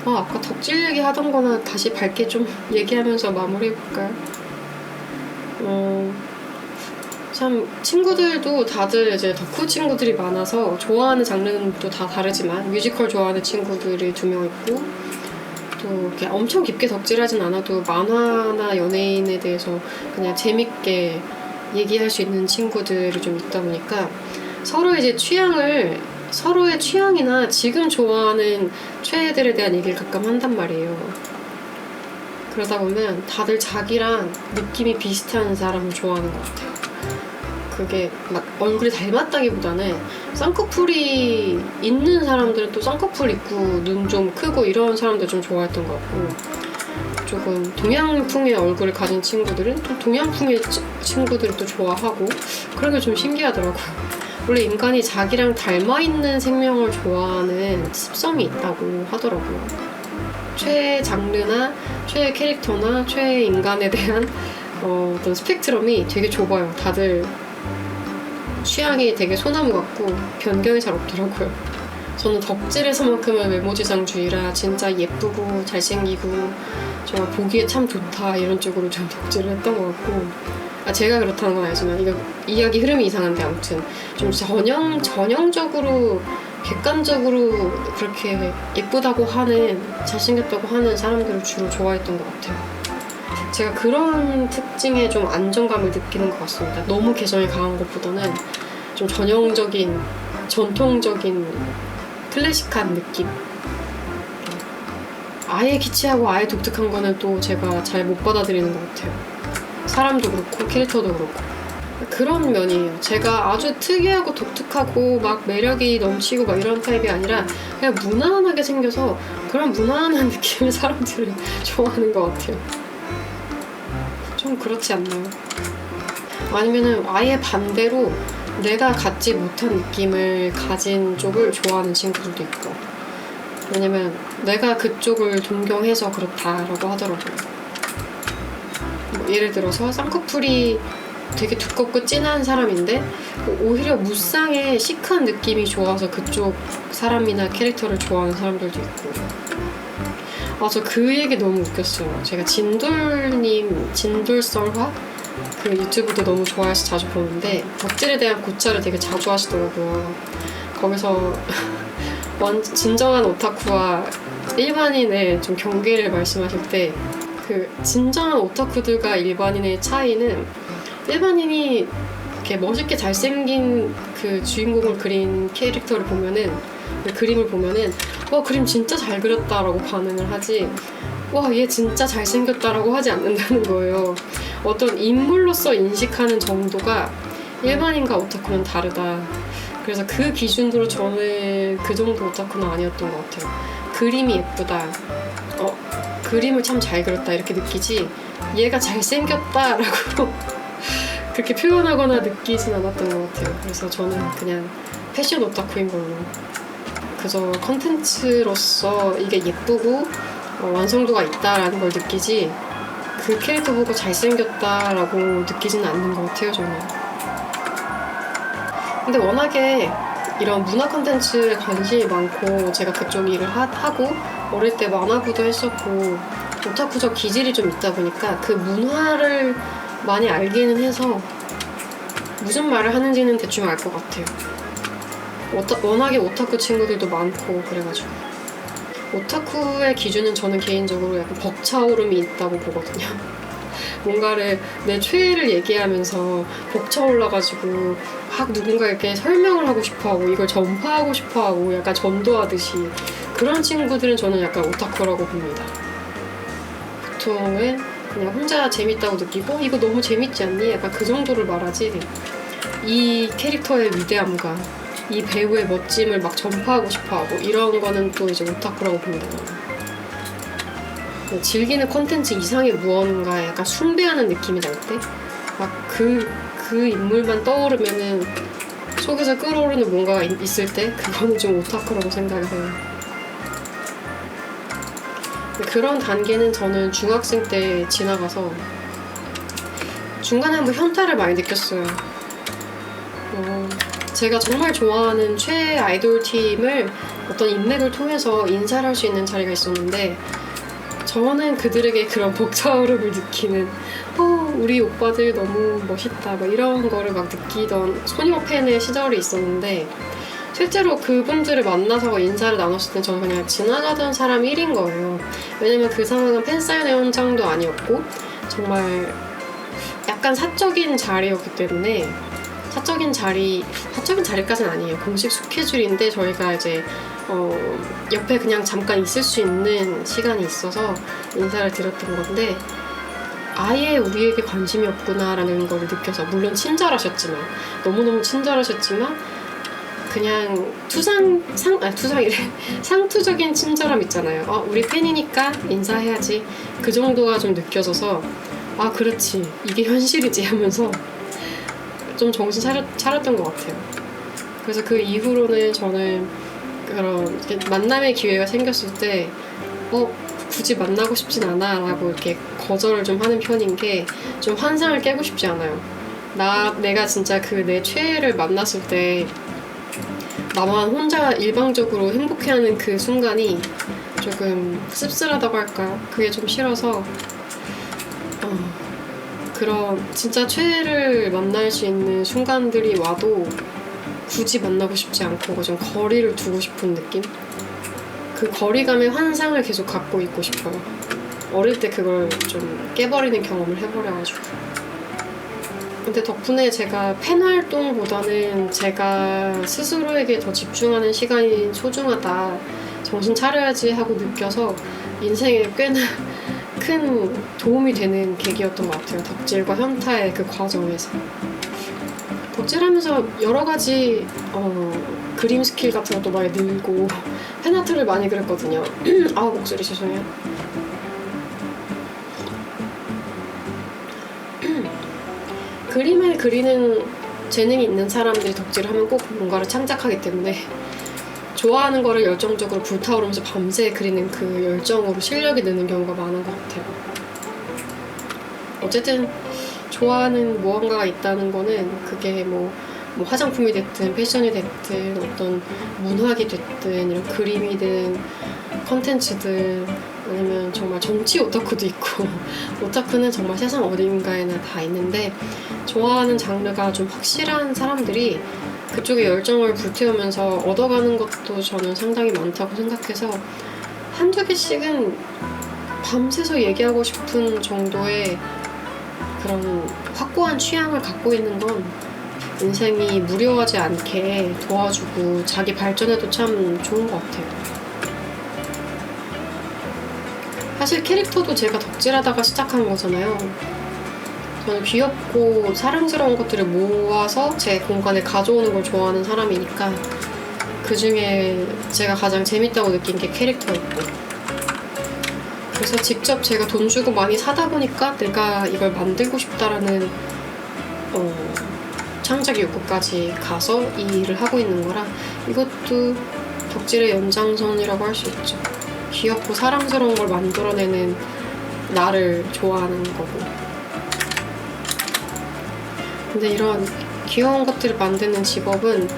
아까 덕질 얘기하던 거나 다시 밝게 좀 얘기하면서 마무리해볼까요? 참 친구들도 다들 이제 덕후 친구들이 많아서 좋아하는 장르는 또 다 다르지만 뮤지컬 좋아하는 친구들이 2명 있고 또 이렇게 엄청 깊게 덕질하진 않아도 만화나 연예인에 대해서 그냥 재밌게 얘기할 수 있는 친구들이 좀 있다 보니까 서로 이제 서로의 취향이나 지금 좋아하는 최애들에 대한 얘기를 가끔 한단 말이에요. 그러다 보면 다들 자기랑 느낌이 비슷한 사람을 좋아하는 것 같아요. 그게 막 얼굴이 닮았다기보다는 쌍꺼풀이 있는 사람들은 또 쌍꺼풀 있고 눈 좀 크고 이런 사람들 좀 좋아했던 것 같고, 조금 동양풍의 얼굴을 가진 친구들은 또 동양풍의 친구들을 또 좋아하고, 그런 게 좀 신기하더라고요. 원래 인간이 자기랑 닮아있는 생명을 좋아하는 습성이 있다고 하더라고요. 최애 장르나 최애 캐릭터나 최애 인간에 대한 어떤 스펙트럼이 되게 좁아요. 다들 취향이 되게 소나무 같고 변경이 잘 없더라고요. 저는 덕질에서만큼은 외모지상주의라 진짜 예쁘고 잘생기고 정말 보기에 참 좋다 이런 쪽으로 좀 덕질을 했던 것 같고, 제가 그렇다는 건 아니지만 이거 이야기 흐름이 이상한데 아무튼 좀 전형적으로 객관적으로 그렇게 예쁘다고 하는, 잘생겼다고 하는 사람들을 주로 좋아했던 것 같아요. 제가 그런 특징에 좀 안정감을 느끼는 것 같습니다. 너무 개성이 강한 것보다는 좀 전형적인, 전통적인, 클래식한 느낌. 아예 키치하고 아예 독특한 거는 또 제가 잘 못 받아들이는 것 같아요. 사람도 그렇고 캐릭터도 그렇고 그런 면이에요. 제가 아주 특이하고 독특하고 막 매력이 넘치고 막 이런 타입이 아니라 그냥 무난하게 생겨서 그런 무난한 느낌의 사람들을 좋아하는 것 같아요. 좀 그렇지 않나요? 아니면은 아예 반대로 내가 갖지 못한 느낌을 가진 쪽을 좋아하는 친구들도 있고, 왜냐면 내가 그쪽을 동경해서 그렇다라고 하더라고요. 뭐 예를 들어서 쌍꺼풀이 되게 두껍고 진한 사람인데 오히려 무쌍의 시크한 느낌이 좋아서 그쪽 사람이나 캐릭터를 좋아하는 사람들도 있고. 저 그 얘기 너무 웃겼어요. 제가 진돌썰화 그 유튜브도 너무 좋아해서 자주 보는데 덕질에 대한 고찰을 되게 자주 하시더라고요. 거기서 진정한 오타쿠와 일반인의 좀 경계를 말씀하실 때, 그 진정한 오타쿠들과 일반인의 차이는, 일반인이 이렇게 멋있게 잘생긴 그 주인공을 그린 캐릭터를 보면은, 그 그림을 보면은 그림 진짜 잘 그렸다라고 반응을 하지, 얘 진짜 잘생겼다라고 하지 않는다는 거예요. 어떤 인물로서 인식하는 정도가 일반인과 오타쿠는 다르다. 그래서 그 기준으로 저는 그 정도 오타쿠는 아니었던 것 같아요. 그림이 예쁘다, 그림을 참 잘 그렸다 이렇게 느끼지, 얘가 잘생겼다라고 그렇게 표현하거나 느끼진 않았던 것 같아요. 그래서 저는 그냥 패션 오타쿠인 걸로, 그저 컨텐츠로서 이게 예쁘고 완성도가 있다라는 걸 느끼지 그 캐릭터 보고 잘생겼다라고 느끼지는 않는 것 같아요, 저는. 근데 워낙에 이런 문화 콘텐츠에 관심이 많고 제가 그쪽 일을 하고 어릴 때 만화부도 했었고 오타쿠적 기질이 좀 있다 보니까 그 문화를 많이 알기는 해서 무슨 말을 하는지는 대충 알 것 같아요. 워낙에 오타쿠 친구들도 많고 그래가지고. 오타쿠의 기준은 저는 개인적으로 약간 벅차오름이 있다고 보거든요. 뭔가를 내 최애를 얘기하면서 벅차올라가지고 막 누군가에게 설명을 하고 싶어하고 이걸 전파하고 싶어하고 약간 전도하듯이, 그런 친구들은 저는 약간 오타쿠라고 봅니다. 보통은 그냥 혼자 재밌다고 느끼고 이거 너무 재밌지 않니? 약간 그 정도를 말하지, 이 캐릭터의 위대함과 이 배우의 멋짐을 막 전파하고 싶어하고 이런 거는 또 이제 오타쿠라고 봅니다. 즐기는 콘텐츠 이상의 무언가 약간 숭배하는 느낌이 날 때 막 그 인물만 떠오르면은 속에서 끓어오르는 뭔가가 있을 때 그거는 좀 오타쿠라고 생각을 해요. 그런 단계는 저는 중학생 때 지나가서 중간에 한번 현타를 많이 느꼈어요. 제가 정말 좋아하는 최애 아이돌 팀을 어떤 인맥을 통해서 인사를 할 수 있는 자리가 있었는데, 저는 그들에게 그런 벅차오름을 느끼는 우리 오빠들 너무 멋있다 막 이런 거를 막 느끼던 소녀 팬의 시절이 있었는데, 실제로 그분들을 만나서 인사를 나눴을 땐 저는 그냥 지나가던 사람 1인 거예요. 왜냐면 그 상황은 팬사인회 현장도 아니었고 정말 약간 사적인 자리였기 때문에 사적인 자리까지는 아니에요. 공식 스케줄인데 저희가 이제 옆에 그냥 잠깐 있을 수 있는 시간이 있어서 인사를 드렸던 건데 아예 우리에게 관심이 없구나라는 걸 느껴서, 물론 친절하셨지만, 너무너무 친절하셨지만 그냥 상투적인 친절함 있잖아요. 우리 팬이니까 인사해야지, 그 정도가 좀 느껴져서 그렇지, 이게 현실이지 하면서 좀 정신 차렸던 것 같아요. 그래서 그 이후로는 저는 그런 만남의 기회가 생겼을 때 굳이 만나고 싶진 않아 라고 이렇게 거절을 좀 하는 편인 게, 좀 환상을 깨고 싶지 않아요. 내가 진짜 그 내 최애를 만났을 때 나만 혼자 일방적으로 행복해하는 그 순간이 조금 씁쓸하다고 할까? 그게 좀 싫어서 그런 진짜 최애를 만날 수 있는 순간들이 와도 굳이 만나고 싶지 않고 좀 거리를 두고 싶은 느낌? 그 거리감의 환상을 계속 갖고 있고 싶어요. 어릴 때 그걸 좀 깨버리는 경험을 해버려가지고. 근데 덕분에 제가 팬 활동보다는 제가 스스로에게 더 집중하는 시간이 소중하다, 정신 차려야지 하고 느껴서 인생에 꽤나 큰 도움이 되는 계기였던 것 같아요. 덕질과 현타의 그 과정에서. 덕질하면서 여러 가지 그림 스킬 같은 것도 많이 늘고 팬아트를 많이 그렸거든요. 목소리 죄송해요. 그림을 그리는 재능이 있는 사람들이 덕질을 하면 꼭 뭔가를 창작하기 때문에 좋아하는 거를 열정적으로 불타오르면서 밤새 그리는 그 열정으로 실력이 느는 경우가 많은 것 같아요. 어쨌든 좋아하는 무언가가 있다는 거는 그게 뭐 화장품이 됐든 패션이 됐든 어떤 문학이 됐든 이런 그림이든 컨텐츠든, 아니면 정말 정치 오타쿠도 있고 오타쿠는 정말 세상 어딘가에나 다 있는데, 좋아하는 장르가 좀 확실한 사람들이 그쪽에 열정을 불태우면서 얻어가는 것도 저는 상당히 많다고 생각해서, 한두 개씩은 밤새서 얘기하고 싶은 정도의 그런 확고한 취향을 갖고 있는 건 인생이 무료하지 않게 도와주고 자기 발전에도 참 좋은 것 같아요. 사실 캐릭터도 제가 덕질하다가 시작한 거잖아요. 저는 귀엽고 사랑스러운 것들을 모아서 제 공간에 가져오는 걸 좋아하는 사람이니까 그 중에 제가 가장 재밌다고 느낀 게 캐릭터였고, 그래서 직접 제가 돈 주고 많이 사다 보니까 내가 이걸 만들고 싶다라는 창작의 욕구까지 가서 이 일을 하고 있는 거라, 이것도 덕질의 연장선이라고 할 수 있죠. 귀엽고 사랑스러운 걸 만들어내는 나를 좋아하는 거고. 근데 이런 귀여운 것들을 만드는 직업은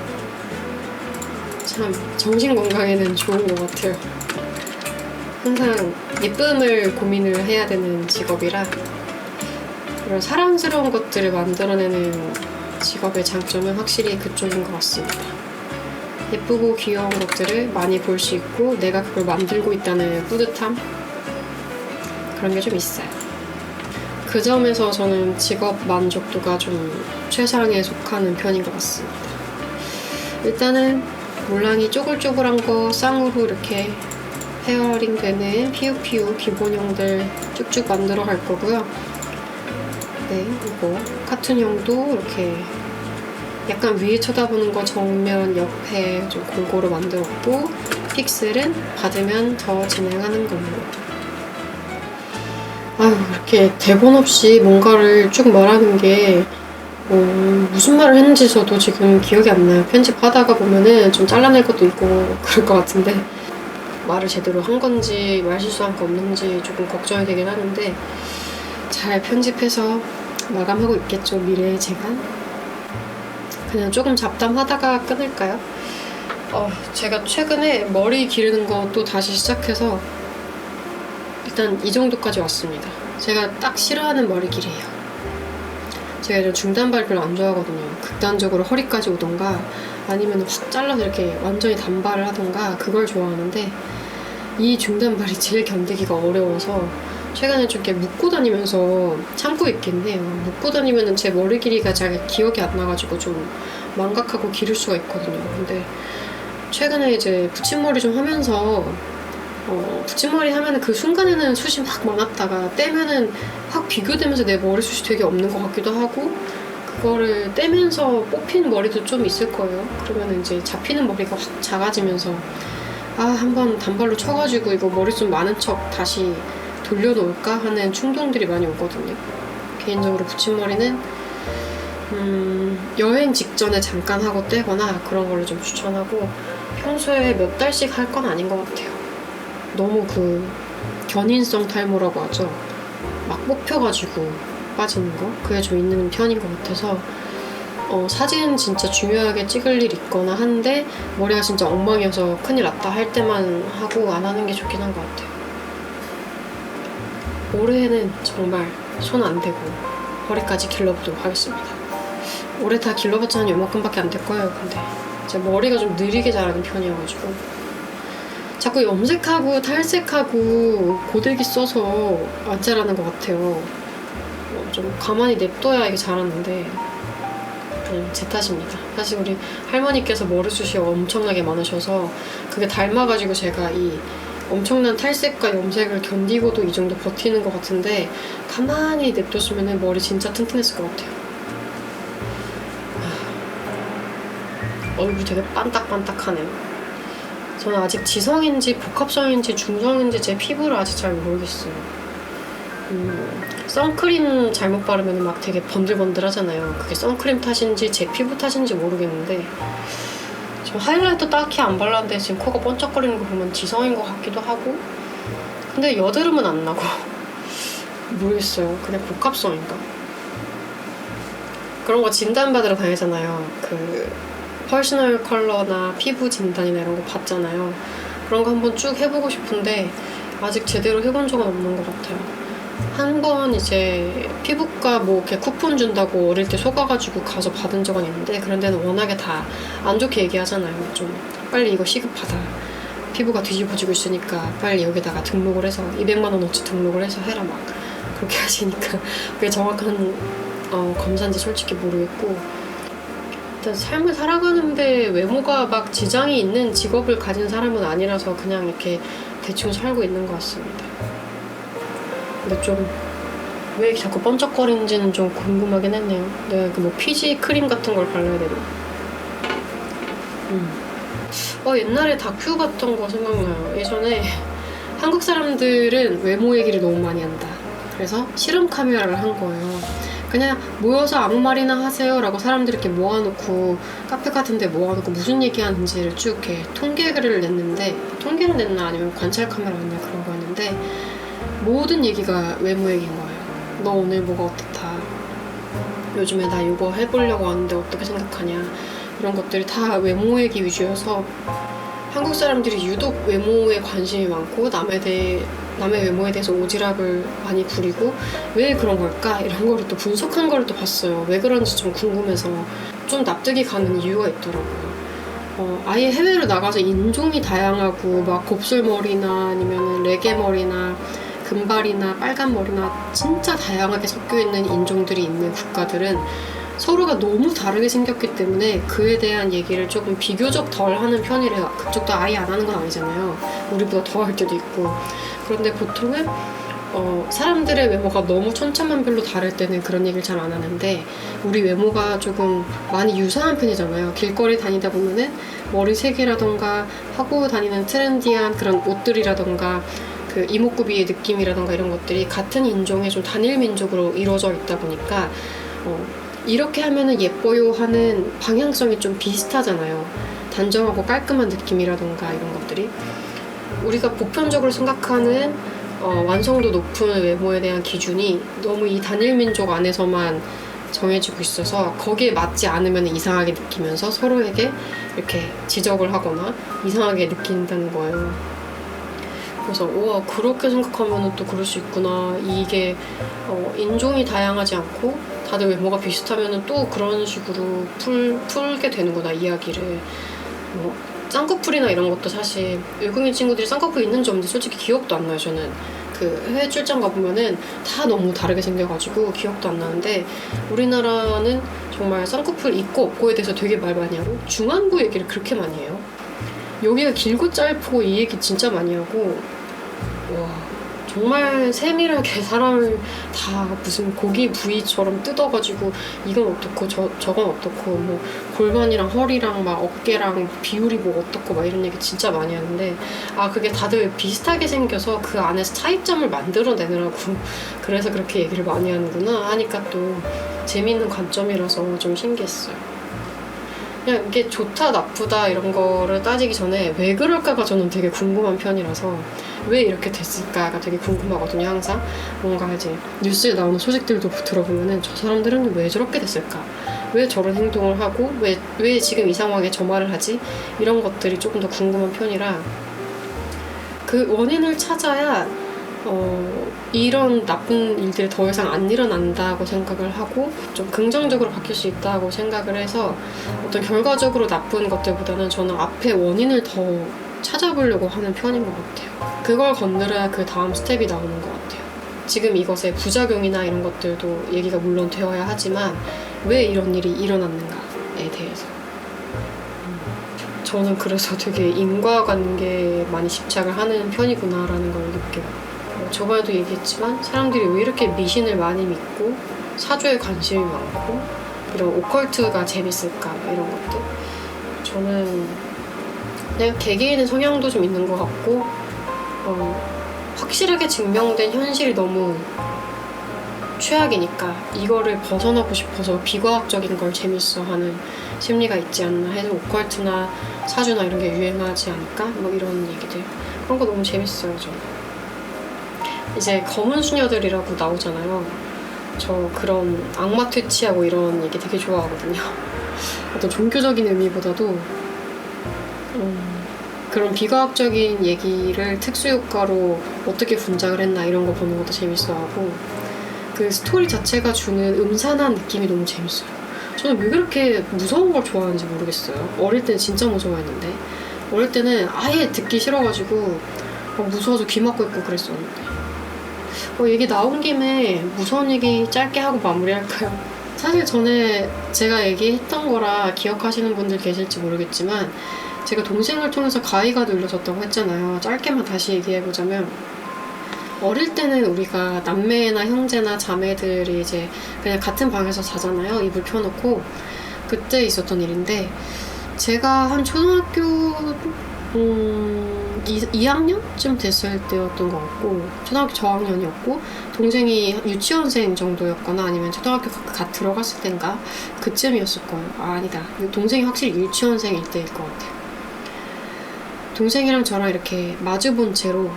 참 정신 건강에는 좋은 것 같아요. 항상 예쁨을 고민을 해야 되는 직업이라, 이런 사랑스러운 것들을 만들어내는 직업의 장점은 확실히 그쪽인 것 같습니다. 예쁘고 귀여운 것들을 많이 볼 수 있고 내가 그걸 만들고 있다는 뿌듯함, 그런 게 좀 있어요. 그 점에서 저는 직업 만족도가 좀 최상에 속하는 편인 것 같습니다. 일단은 몰랑이 쪼글쪼글한 거 쌍으로 이렇게 페어링 되는 피우피우 기본형들 쭉쭉 만들어 갈 거고요. 네, 이거 카툰형도 이렇게 약간 위에 쳐다보는 거 정면 옆에 좀 골고루 만들었고, 픽셀은 받으면 더 진행하는 걸로. 이렇게 대본 없이 뭔가를 쭉 말하는 게 무슨 말을 했는지 저도 지금 기억이 안 나요. 편집하다가 보면은 좀 잘라낼 것도 있고 그럴 것 같은데, 말을 제대로 한 건지 말 실수한 거 없는지 조금 걱정이 되긴 하는데, 잘 편집해서 마감하고 있겠죠, 미래의 제가. 그냥 조금 잡담하다가 끊을까요? 제가 최근에 머리 기르는 것도 다시 시작해서 일단 이 정도까지 왔습니다. 제가 딱 싫어하는 머리 길이에요. 제가 이런 중단발 별로 안 좋아하거든요. 극단적으로 허리까지 오던가 아니면 확 잘라서 이렇게 완전히 단발을 하던가 그걸 좋아하는데, 이 중단발이 제일 견디기가 어려워서 최근에 좀 이렇게 묶고 다니면서 참고 있긴 해요. 묶고 다니면은 제 머리 길이가 잘 기억이 안 나가지고 좀 망각하고 기를 수가 있거든요. 근데 최근에 이제 붙임머리 좀 하면서 붙임머리 하면은 그 순간에는 숱이 막 많았다가 떼면은 확 비교되면서 내 머리숱이 되게 없는 것 같기도 하고, 그거를 떼면서 뽑힌 머리도 좀 있을 거예요. 그러면 이제 잡히는 머리가 확 작아지면서 한번 단발로 쳐가지고 이거 머리숱 많은 척 다시 돌려놓을까 하는 충동들이 많이 오거든요. 개인적으로 붙임머리는 여행 직전에 잠깐 하고 떼거나 그런 거를 좀 추천하고, 평소에 몇 달씩 할 건 아닌 것 같아요. 너무 그 견인성 탈모라고 하죠. 막 뽑혀가지고 빠지는 거, 그게 좀 있는 편인 것 같아서 사진 진짜 중요하게 찍을 일 있거나 한데 머리가 진짜 엉망이어서 큰일 났다 할 때만 하고 안 하는 게 좋긴 한 것 같아요. 올해는 정말 손 안 대고 허리까지 길러보도록 하겠습니다. 올해 다 길러봤자 한 요만큼밖에 안 될 거예요. 근데 제 머리가 좀 느리게 자라는 편이어가지고 자꾸 염색하고 탈색하고 고데기 써서 안 자라는 것 같아요. 좀 가만히 냅둬야 이게 자랐는데 제 탓입니다. 사실 우리 할머니께서 머리숱이 엄청나게 많으셔서 그게 닮아가지고 제가 이 엄청난 탈색과 염색을 견디고도 이 정도 버티는 것 같은데, 가만히 냅뒀으면 머리 진짜 튼튼했을 것 같아요. 얼굴이 되게 반딱반딱하네요. 저는 아직 지성인지 복합성인지 중성인지 제 피부를 아직 잘 모르겠어요. 선크림 잘못 바르면 막 되게 번들번들 하잖아요. 그게 선크림 탓인지 제 피부 탓인지 모르겠는데, 지금 하이라이터 딱히 안 발랐는데 지금 코가 번쩍거리는 거 보면 지성인 것 같기도 하고, 근데 여드름은 안 나고 모르겠어요. 그냥 복합성인가? 그런 거 진단받으러 다니잖아요. 그 퍼스널 컬러나 피부 진단이나 이런 거 받잖아요. 그런 거 한번 쭉 해보고 싶은데 아직 제대로 해본 적은 없는 것 같아요. 한 번 이제 피부과 뭐 이렇게 쿠폰 준다고 어릴 때 속아가지고 가서 받은 적은 있는데, 그런 데는 워낙에 다 안 좋게 얘기하잖아요. 좀 빨리 이거 시급하다, 피부가 뒤집어지고 있으니까 빨리 여기다가 등록을 해서 200만 원어치 등록을 해서 해라, 막 그렇게 하시니까 그게 정확한 검사인지 솔직히 모르겠고, 일단 삶을 살아가는데 외모가 막 지장이 있는 직업을 가진 사람은 아니라서 그냥 이렇게 대충 살고 있는 것 같습니다. 근데 좀 왜 이렇게 자꾸 번쩍거리는지는 좀 궁금하긴 했네요. 내가 그 뭐 피지 크림 같은 걸 발라야 되나? 옛날에 다큐 봤던 거 생각나요. 예전에 한국 사람들은 외모 얘기를 너무 많이 한다. 그래서 실험 카메라를 한 거예요. 그냥 모여서 아무 말이나 하세요 라고 사람들 이렇게 모아놓고 카페 같은 데 모아놓고 무슨 얘기하는지를 쭉 이렇게 통계를 냈는데, 통계를 냈나 아니면 관찰 카메라였나 그런 거였는데, 모든 얘기가 외모 얘기인 거예요. 너 오늘 뭐가 어떻다, 요즘에 나 이거 해보려고 하는데 어떻게 생각하냐, 이런 것들이 다 외모 얘기 위주여서 한국 사람들이 유독 외모에 관심이 많고 남의 외모에 대해서 오지랖을 많이 부리고 왜 그런 걸까? 이런 거를 또 분석한 거를 또 봤어요. 왜 그런지 좀 궁금해서 좀 납득이 가는 이유가 있더라고요. 아예 해외로 나가서 인종이 다양하고 막 곱슬머리나 아니면 레게머리나 금발이나 빨간머리나 진짜 다양하게 섞여있는 인종들이 있는 국가들은 서로가 너무 다르게 생겼기 때문에 그에 대한 얘기를 조금 비교적 덜 하는 편이래요. 그쪽도 아예 안 하는 건 아니잖아요. 우리보다 더 할 때도 있고. 그런데 보통은 사람들의 외모가 너무 천차만별로 다를 때는 그런 얘기를 잘 안 하는데, 우리 외모가 조금 많이 유사한 편이잖아요. 길거리 다니다 보면은 머리 색이라던가 하고 다니는 트렌디한 그런 옷들이라던가 그 이목구비의 느낌이라던가 이런 것들이 같은 인종의 좀 단일 민족으로 이루어져 있다 보니까 이렇게 하면은 예뻐요 하는 방향성이 좀 비슷하잖아요. 단정하고 깔끔한 느낌이라던가 이런 것들이 우리가 보편적으로 생각하는 완성도 높은 외모에 대한 기준이 너무 이 단일 민족 안에서만 정해지고 있어서 거기에 맞지 않으면 이상하게 느끼면서 서로에게 이렇게 지적을 하거나 이상하게 느낀다는 거예요. 그래서 우와, 그렇게 생각하면 또 그럴 수 있구나. 이게 인종이 다양하지 않고 다들 외모가 비슷하면 또 그런 식으로 풀게 되는구나, 이야기를. 쌍꺼풀이나 이런 것도 사실 외국인 친구들이 쌍꺼풀 있는지 없는지 솔직히 기억도 안 나요. 저는 그 그 해외 출장 가보면은 다 너무 다르게 생겨가지고 기억도 안 나는데, 우리나라는 정말 쌍꺼풀 있고 없고에 대해서 되게 말 많이 하고 중안부 얘기를 그렇게 많이 해요. 여기가 길고 짧고 이 얘기 진짜 많이 하고, 와 정말 세밀하게 사람을 다 무슨 고기 부위처럼 뜯어가지고 이건 어떻고 저건 어떻고 뭐 골반이랑 허리랑 막 어깨랑 비율이 뭐 어떻고 막 이런 얘기 진짜 많이 하는데, 아 그게 다들 비슷하게 생겨서 그 안에서 차이점을 만들어내느라고 그래서 그렇게 얘기를 많이 하는구나 하니까 또 재미있는 관점이라서 좀 신기했어요. 그냥 이게 좋다 나쁘다 이런 거를 따지기 전에 왜 그럴까가 저는 되게 궁금한 편이라서, 왜 이렇게 됐을까가 되게 궁금하거든요. 항상 뭔가 이제 뉴스에 나오는 소식들도 들어보면은 저 사람들은 왜 저렇게 됐을까, 왜 저런 행동을 하고 왜 지금 이 상황에 저 말을 하지, 이런 것들이 조금 더 궁금한 편이라 그 원인을 찾아야 이런 나쁜 일들이 더 이상 안 일어난다고 생각을 하고 좀 긍정적으로 바뀔 수 있다고 생각을 해서, 어떤 결과적으로 나쁜 것들보다는 저는 앞에 원인을 더 찾아보려고 하는 편인 것 같아요. 그걸 건드려야 그 다음 스텝이 나오는 것 같아요. 지금 이것의 부작용이나 이런 것들도 얘기가 물론 되어야 하지만 왜 이런 일이 일어났는가에 대해서 저는 그래서 되게 인과관계에 많이 집착을 하는 편이구나라는 걸 느껴요. 저번에도 얘기했지만 사람들이 왜 이렇게 미신을 많이 믿고 사주에 관심이 많고 이런 오컬트가 재밌을까 이런 것들, 저는 그냥 개개인의 성향도 좀 있는 것 같고 확실하게 증명된 현실이 너무 최악이니까 이거를 벗어나고 싶어서 비과학적인 걸 재밌어하는 심리가 있지 않나 해서 오컬트나 사주나 이런 게 유행하지 않을까 뭐 이런 얘기들, 그런 거 너무 재밌어요. 저는 이제 검은 수녀들이라고 나오잖아요. 저 그런 악마 퇴치하고 이런 얘기 되게 좋아하거든요. 어떤 종교적인 의미보다도 그런 비과학적인 얘기를 특수효과로 어떻게 분작을 했나 이런 거 보는 것도 재밌어하고, 그 스토리 자체가 주는 음산한 느낌이 너무 재밌어요. 저는 왜 그렇게 무서운 걸 좋아하는지 모르겠어요. 어릴 때는 진짜 무서워했는데, 어릴 때는 아예 듣기 싫어가지고 막 무서워서 귀 막고 있고 그랬었는데, 얘기 나온 김에 무서운 얘기 짧게 하고 마무리할까요? 사실 전에 제가 얘기했던 거라 기억하시는 분들 계실지 모르겠지만, 제가 동생을 통해서 가위가 눌려졌다고 했잖아요. 짧게만 다시 얘기해보자면, 어릴 때는 우리가 남매나 형제나 자매들이 이제 그냥 같은 방에서 자잖아요. 이불 펴놓고. 그때 있었던 일인데, 제가 한 초등학교 2학년쯤 됐을 때였던 것 같고, 초등학교 저학년이었고 동생이 유치원생 정도였거나 아니면 초등학교 갓 들어갔을 땐가 그쯤이었을 거예요. 아니다, 동생이 확실히 유치원생일 때일 것 같아요. 동생이랑 저랑 이렇게 마주본 채로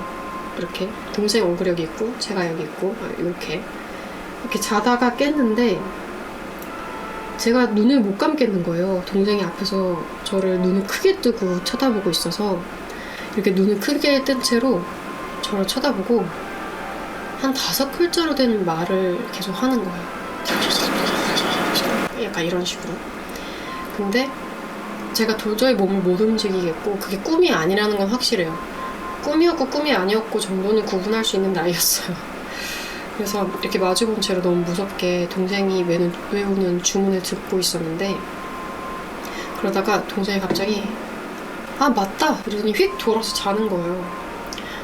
이렇게 동생 얼굴 여기 있고 제가 여기 있고 이렇게 자다가 깼는데, 제가 눈을 못 감겠는 거예요. 동생이 앞에서 저를 눈을 크게 뜨고 쳐다보고 있어서 이렇게 눈을 크게 뜬 채로 저를 쳐다보고 한 5글자로 된 말을 계속 하는 거예요. 약간 이런 식으로. 근데 제가 도저히 몸을 못 움직이겠고, 그게 꿈이 아니라는 건 확실해요. 꿈이었고 꿈이 아니었고 정도는 구분할 수 있는 나이였어요. 그래서 이렇게 마주본 채로 너무 무섭게 동생이 외우는 주문을 듣고 있었는데, 그러다가 동생이 갑자기 아 맞다 이러더니 휙 돌아서 자는 거예요.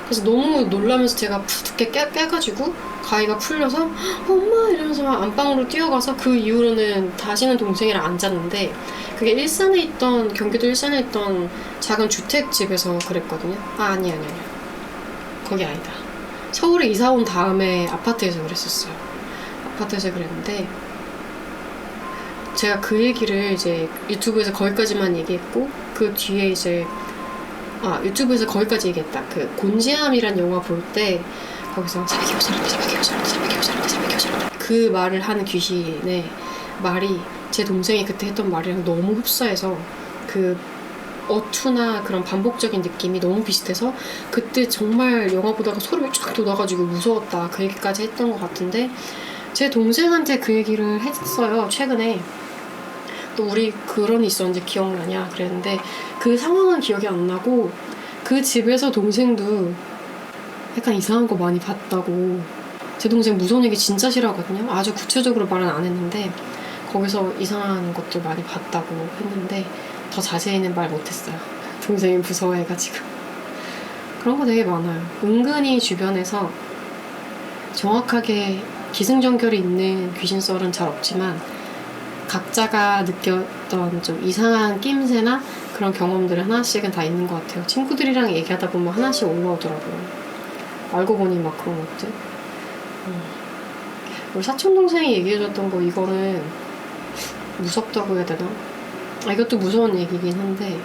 그래서 너무 놀라면서 제가 푸드게 깨가지고 가위가 풀려서 엄마 이러면서 막 안방으로 뛰어가서, 그 이후로는 다시는 동생이랑 안 잤는데, 그게 경기도 일산에 있던 작은 주택집에서 그랬거든요. 아니 거기 아니다, 서울에 이사 온 다음에 아파트에서 그랬었어요. 아파트에서 그랬는데, 제가 그 얘기를 이제 유튜브에서 거기까지만 얘기했고, 그 뒤에 이제 유튜브에서 거기까지 얘기했다. 그 곤지암이란 영화 볼 때 거기서 300kg 그 말을 하는 귀신의 말이 제 동생이 그때 했던 말이랑 너무 흡사해서, 그 어투나 그런 반복적인 느낌이 너무 비슷해서 그때 정말 영화 보다가 소름이 쫙 돋아가지고 무서웠다 그 얘기까지 했던 것 같은데, 제 동생한테 그 얘기를 했어요. 최근에. 또 우리 그런 일 있었는지 기억나냐 그랬는데, 그 상황은 기억이 안 나고 그 집에서 동생도 약간 이상한 거 많이 봤다고. 제 동생 무서운 얘기 진짜 싫어하거든요. 아주 구체적으로 말은 안 했는데 거기서 이상한 것들 많이 봤다고 했는데 더 자세히는 말 못했어요. 동생이 무서워해가지고. 그런 거 되게 많아요. 은근히 주변에서 정확하게 기승전결이 있는 귀신 썰은 잘 없지만 각자가 느꼈던 좀 이상한 낌새나 그런 경험들이 하나씩은 다 있는 것 같아요. 친구들이랑 얘기하다 보면 하나씩 올라오더라고요. 알고 보니 막 그런 것들. 우리 사촌동생이 얘기해줬던 거 이거는 무섭다고 해야 되나? 이것도 무서운 얘기긴 한데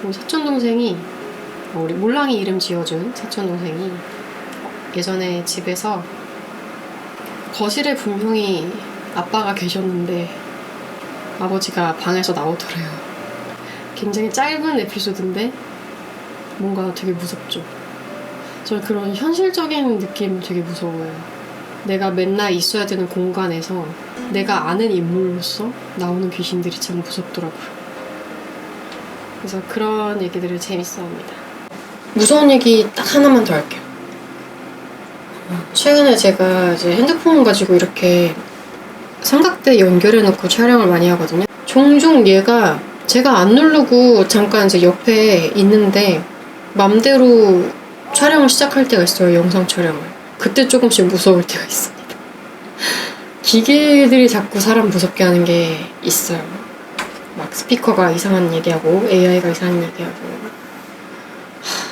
우리 사촌동생이 우리 몰랑이 이름 지어준 사촌동생이 예전에 집에서 거실에 분명히 아빠가 계셨는데 아버지가 방에서 나오더래요. 굉장히 짧은 에피소드인데 뭔가 되게 무섭죠. 저는 그런 현실적인 느낌 되게 무서워요. 내가 맨날 있어야 되는 공간에서 내가 아는 인물로서 나오는 귀신들이 참 무섭더라고요. 그래서 그런 얘기들을 재밌어합니다. 무서운 얘기 딱 하나만 더 할게요. 최근에 제가 이제 핸드폰 가지고 이렇게 삼각대 연결해놓고 촬영을 많이 하거든요. 종종 얘가 제가 안 누르고 잠깐 이제 옆에 있는데 맘대로 촬영을 시작할 때가 있어요. 영상 촬영을. 그때 조금씩 무서울 때가 있습니다. 기계들이 자꾸 사람 무섭게 하는 게 있어요. 막 스피커가 이상한 얘기하고 AI가 이상한 얘기하고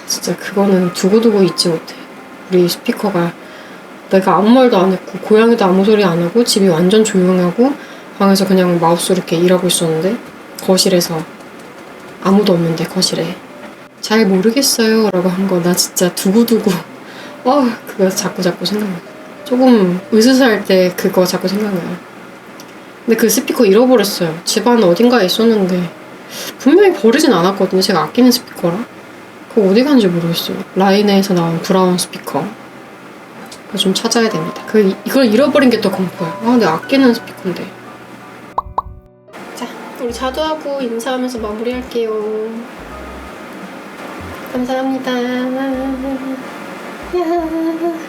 진짜 그거는 두고두고 잊지 못해. 우리 스피커가 내가 아무 말도 안 했고 고양이도 아무 소리 안 하고 집이 완전 조용하고 방에서 그냥 마우스로 이렇게 일하고 있었는데 거실에서 아무도 없는데 거실에 잘 모르겠어요 라고 한 거 나 진짜 두고두고 그거 자꾸 생각나요. 조금 으스스할 때 그거 자꾸 생각나요. 근데 그 스피커 잃어버렸어요. 집안 어딘가에 있었는데 분명히 버리진 않았거든요. 제가 아끼는 스피커라. 그거 어디 갔는지 모르겠어요. 라인에서 나온 브라운 스피커. 그거 좀 찾아야 됩니다. 이걸 잃어버린 게 더 공포야. 내가 아끼는 스피커인데. 자, 우리 자두하고 인사하면서 마무리할게요. 감사합니다. 야.